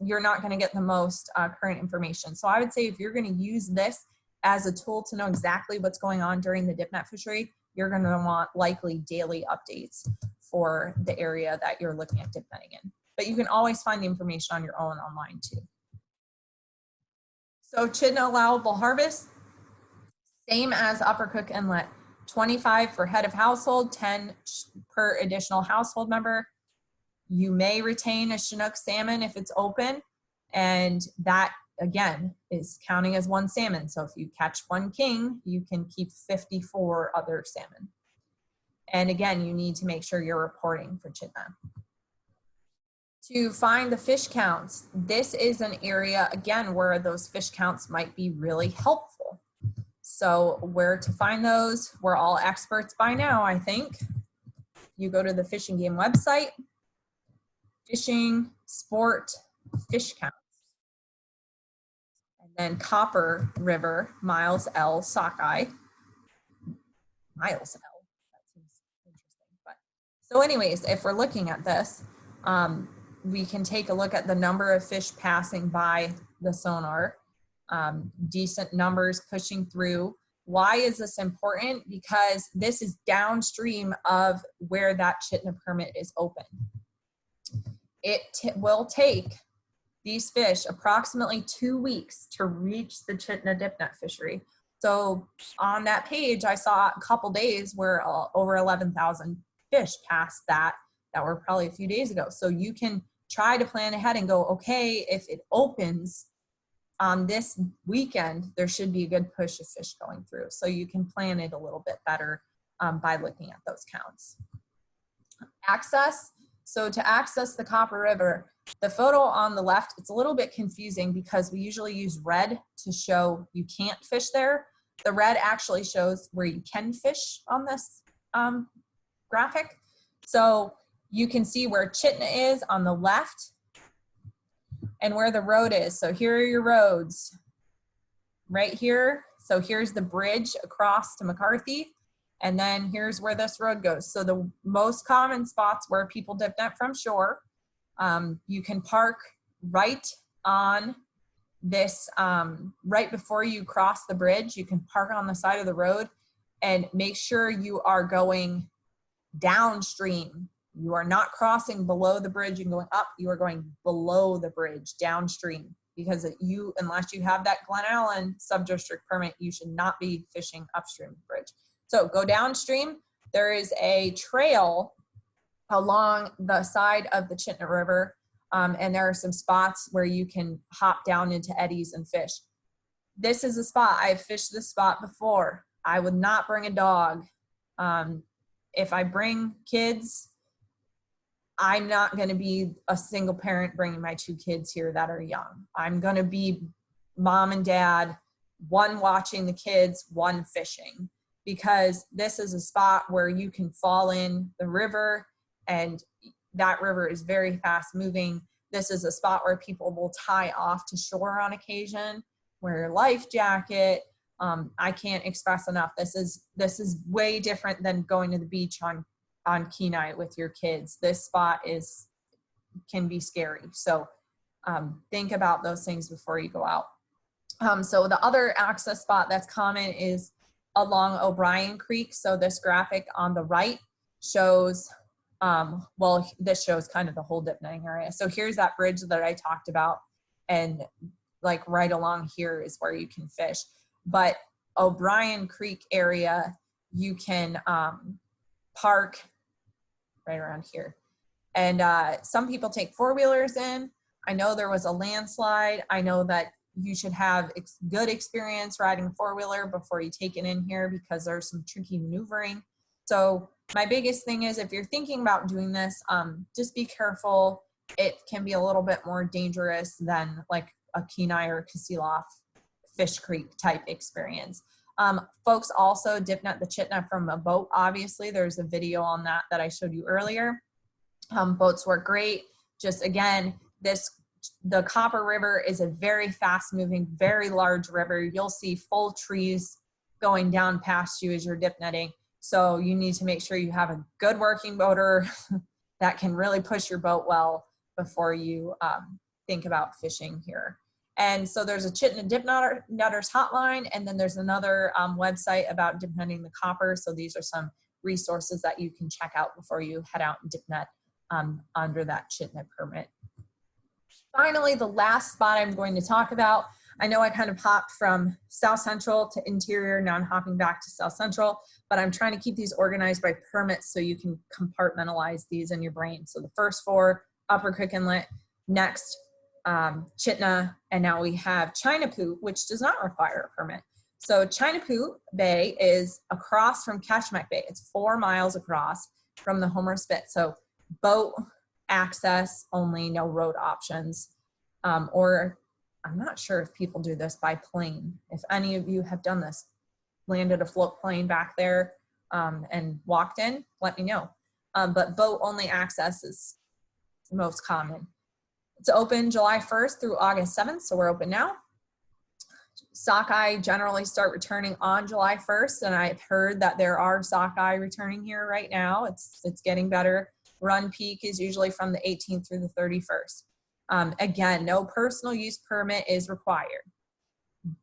you're not going to get the most current information. So I would say if you're going to use this as a tool to know exactly what's going on during the dipnet fishery, you're going to want likely daily updates for the area that you're looking at dip netting in. But you can always find the information on your own online too. So Chitna allowable harvest, same as Upper Cook Inlet, 25 for head of household, 10 per additional household member. You may retain a Chinook salmon if it's open, and that again is counting as one salmon. So if you catch one king, you can keep 54 other salmon. And again, you need to make sure you're reporting for Chitna. To find the fish counts, this is an area, again, where those fish counts might be really helpful. So where to find those, we're all experts by now, I think. You go to the Fish and Game website, fishing, sport, fish counts. And then Copper River, Miles L, Sockeye. Miles L, that seems interesting. But so anyways, if we're looking at this, we can take a look at the number of fish passing by the sonar, decent numbers pushing through. Why is this important? Because this is downstream of where that Chitna permit is open. It will take these fish approximately 2 weeks to reach the Chitna Dipnet fishery. So on that page, I saw a couple days where over 11,000 fish passed that were probably a few days ago. So you can try to plan ahead and go, okay, if it opens on this weekend, there should be a good push of fish going through. So you can plan it a little bit better by looking at those counts. Access. So to access the Copper River, the photo on the left, it's a little bit confusing because we usually use red to show you can't fish there. The red actually shows where you can fish on this graphic. So you can see where Chitna is on the left and where the road is. So here are your roads right here. So here's the bridge across to McCarthy. And then here's where this road goes. So the most common spots where people dip net from shore, you can park right on this, right before you cross the bridge. You can park on the side of the road and make sure you are going downstream. You are not crossing below the bridge and going up. You are going below the bridge downstream, because unless you have that Glen Allen subdistrict permit, you should not be fishing upstream of the bridge. So go downstream. There is a trail along the side of the Chitna River, and there are some spots where you can hop down into eddies and fish. This is a spot, I've fished this spot before. I would not bring a dog. If I bring kids, I'm not going to be a single parent bringing my 2 kids here that are young. I'm going to be mom and dad, one watching the kids, one fishing, because this is a spot where you can fall in the river, and that river is very fast moving. This is a spot where people will tie off to shore on occasion, wear a life jacket. I can't express enough. This is way different than going to the beach on KENAI with your kids. This spot can be scary. So think about those things before you go out. So the other access spot that's common is along O'Brien Creek. So this graphic on the right shows, well, this shows kind of the whole dip netting area. So here's that bridge that I talked about, and like right along here is where you can fish. But O'Brien Creek area, you can park right around here. And some people take 4-wheelers in. I know there was a landslide. I know that you should have good experience riding a 4-wheeler before you take it in here, because there's some tricky maneuvering. So my biggest thing is, if you're thinking about doing this, just be careful. It can be a little bit more dangerous than like a KENAI or Kasilof Fish Creek type experience. Folks also dip net the Chitna from a boat. Obviously, there's a video on that I showed you earlier. Boats work great. Just again, the Copper River is a very fast moving, very large river. You'll see full trees going down past you as you're dip netting. So you need to make sure you have a good working motor that can really push your boat well before you think about fishing here. And so there's a Chitina Dipnetters hotline, and then there's another website about dipnetting the copper. So these are some resources that you can check out before you head out and dipnet under that Chitina permit. Finally, the last spot I'm going to talk about, I know I kind of hopped from South Central to interior, now I'm hopping back to South Central, but I'm trying to keep these organized by permits so you can compartmentalize these in your brain. So the first 4, Upper Creek Inlet, next Chitina, and now we have Chinapoot, which does not require a permit. So Chinapoot Bay is across from Ketchikan Bay. It's 4 miles across from the Homer Spit. So boat access only, no road options. Or I'm not sure if people do this by plane. If any of you have done this, landed a float plane back there and walked in, let me know. But boat only access is most common. It's open July 1st through August 7th, so we're open now. Sockeye generally start returning on July 1st, and I've heard that there are sockeye returning here right now. It's getting better. Run peak is usually from the 18th through the 31st. Again, no personal use permit is required.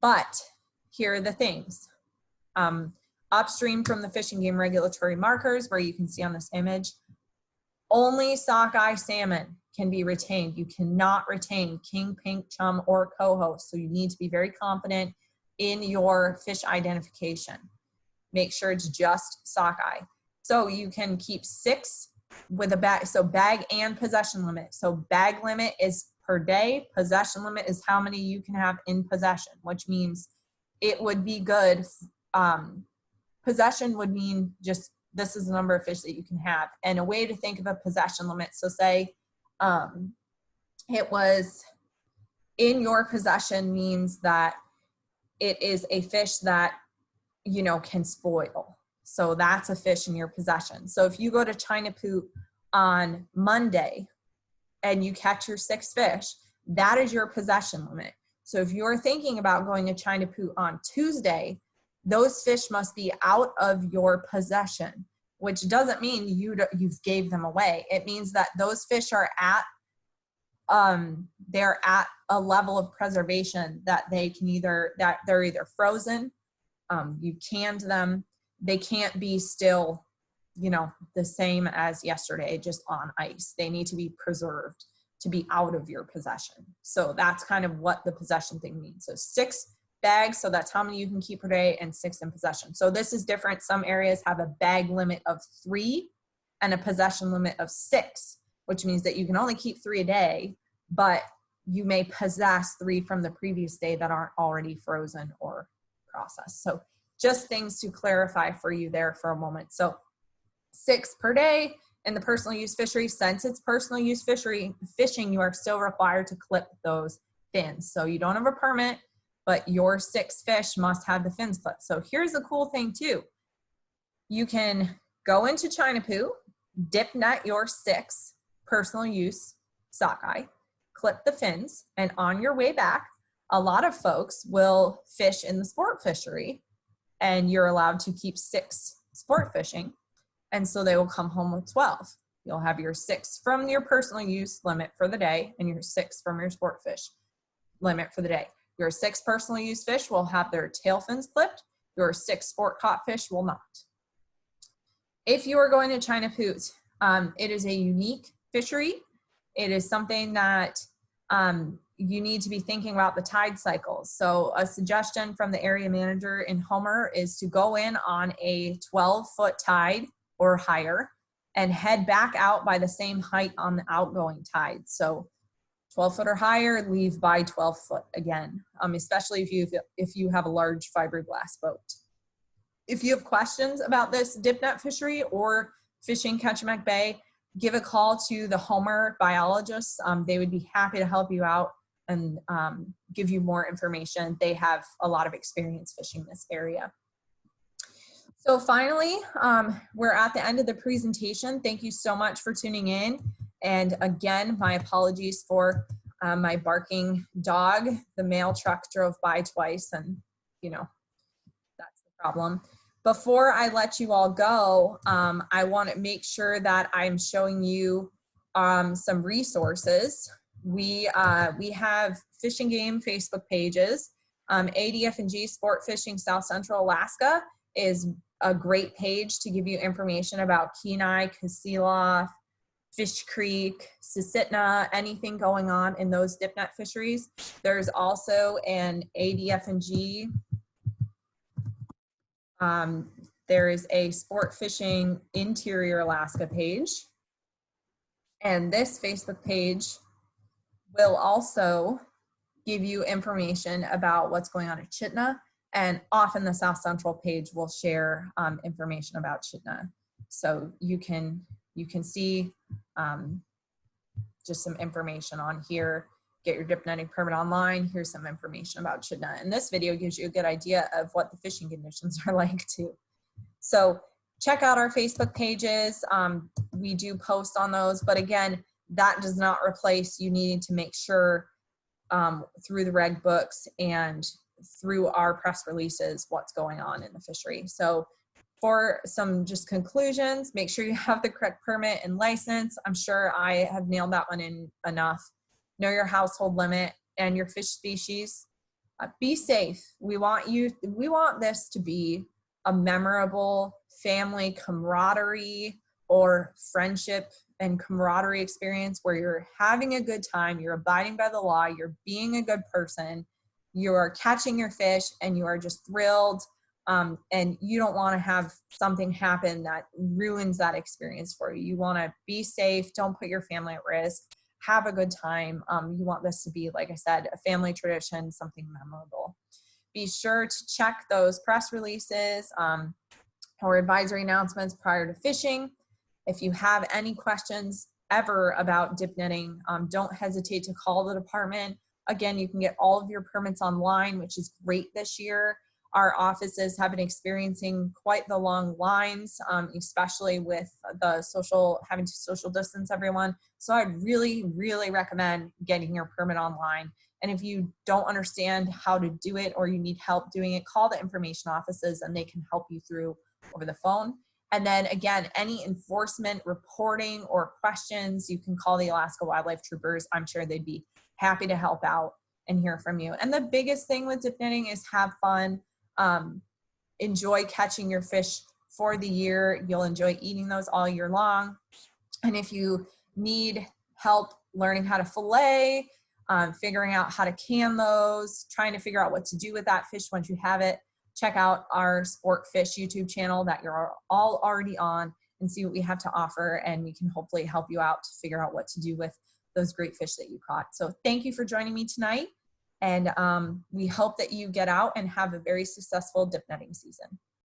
But here are the things. Upstream from the Fish and Game regulatory markers, where you can see on this image, only sockeye salmon can be retained. You cannot retain king, pink, chum, or coho. So you need to be very confident in your fish identification. Make sure it's just sockeye. So you can keep 6 with a bag, so bag and possession limit. So bag limit is per day, possession limit is how many you can have in possession, which means it would be good. Possession would mean just this is the number of fish that you can have. And a way to think of a possession limit, so say it was in your possession means that it is a fish that, you know, can spoil. So that's a fish in your possession. So if you go to Chinapoot on Monday and you catch your 6 fish, that is your possession limit. So if you're thinking about going to Chinapoot on Tuesday, those fish must be out of your possession, which doesn't mean you've gave them away. It means that those fish are at, they're at a level of preservation that they can that they're either frozen, you canned them, they can't be still, you know, the same as yesterday, just on ice. They need to be preserved to be out of your possession. So that's kind of what the possession thing means. So 6 bags, so that's how many you can keep per day, and 6 in possession. So this is different. Some areas have a bag limit of 3 and a possession limit of 6, which means that you can only keep 3 a day, but you may possess 3 from the previous day that aren't already frozen or processed. So just things to clarify for you there for a moment. So 6 per day in the personal use fishery. Since it's personal use fishing, you are still required to clip those fins. So you don't have a permit, but your 6 fish must have the fins clipped. So here's the cool thing too. You can go into Chinapoot, dip net your 6 personal use sockeye, clip the fins, and on your way back, a lot of folks will fish in the sport fishery, and you're allowed to keep 6 sport fishing. And so they will come home with 12. You'll have your 6 from your personal use limit for the day and your 6 from your sport fish limit for the day. Your 6 personal use fish will have their tail fins clipped. Your 6 sport caught fish will not. If you are going to Chinapoot, it is a unique fishery. It is something that you need to be thinking about the tide cycles. So a suggestion from the area manager in Homer is to go in on a 12-foot tide or higher and head back out by the same height on the outgoing tide. So 12-foot or higher, leave by 12-foot again, especially if you have a large fiberglass boat. If you have questions about this dipnet fishery or fishing Ketchikan Bay, give a call to the Homer biologists. They would be happy to help you out and give you more information. They have a lot of experience fishing this area. So finally, we're at the end of the presentation. Thank you so much for tuning in. And again, my apologies for my barking dog. The mail truck drove by twice, and you know, that's the problem. Before I let you all go, I want to make sure that I'm showing you some resources We have Fish and Game Facebook pages. ADF&G Sport Fishing South Central Alaska is a great page to give you information about Kenai, Kasilof, Fish Creek, Susitna, anything going on in those dipnet fisheries. There's also an ADF&G. There is a Sport Fishing Interior Alaska page. And this Facebook page will also give you information about what's going on at Chitna, and often the South Central page will share information about Chitna. So you can see just some information on here. Get your dip netting permit online. Here's some information about Chitna. And this video gives you a good idea of what the fishing conditions are like too. So check out our Facebook pages. We do post on those, but again, that does not replace you needing to make sure through the reg books and through our press releases what's going on in the fishery. So for some just conclusions, make sure you have the correct permit and license. I'm sure I have nailed that one in enough. Know your household limit and your fish species. Be safe. We want this to be a memorable family camaraderie or friendship and camaraderie experience where you're having a good time, you're abiding by the law, you're being a good person, you're catching your fish, and you are just thrilled. And you don't want to have something happen that ruins that experience for you. You want to be safe, don't put your family at risk, have a good time. You want this to be, like I said, a family tradition, something memorable. Be sure to check those press releases or advisory announcements prior to fishing. If you have any questions ever about dip netting, don't hesitate to call the department. Again, you can get all of your permits online, which is great this year. Our offices have been experiencing quite the long lines, especially with the having to social distance everyone. So I'd really, really recommend getting your permit online. And if you don't understand how to do it or you need help doing it, call the information offices and they can help you through over the phone. And then again, any enforcement reporting or questions, you can call the Alaska Wildlife Troopers. I'm sure they'd be happy to help out and hear from you. And the biggest thing with dip netting is have fun. Enjoy catching your fish for the year. You'll enjoy eating those all year long. And if you need help learning how to fillet, figuring out how to can those, trying to figure out what to do with that fish once you have it, check out our Sport Fish YouTube channel that you're all already on and see what we have to offer, and we can hopefully help you out to figure out what to do with those great fish that you caught. So thank you for joining me tonight. And we hope that you get out and have a very successful dip netting season.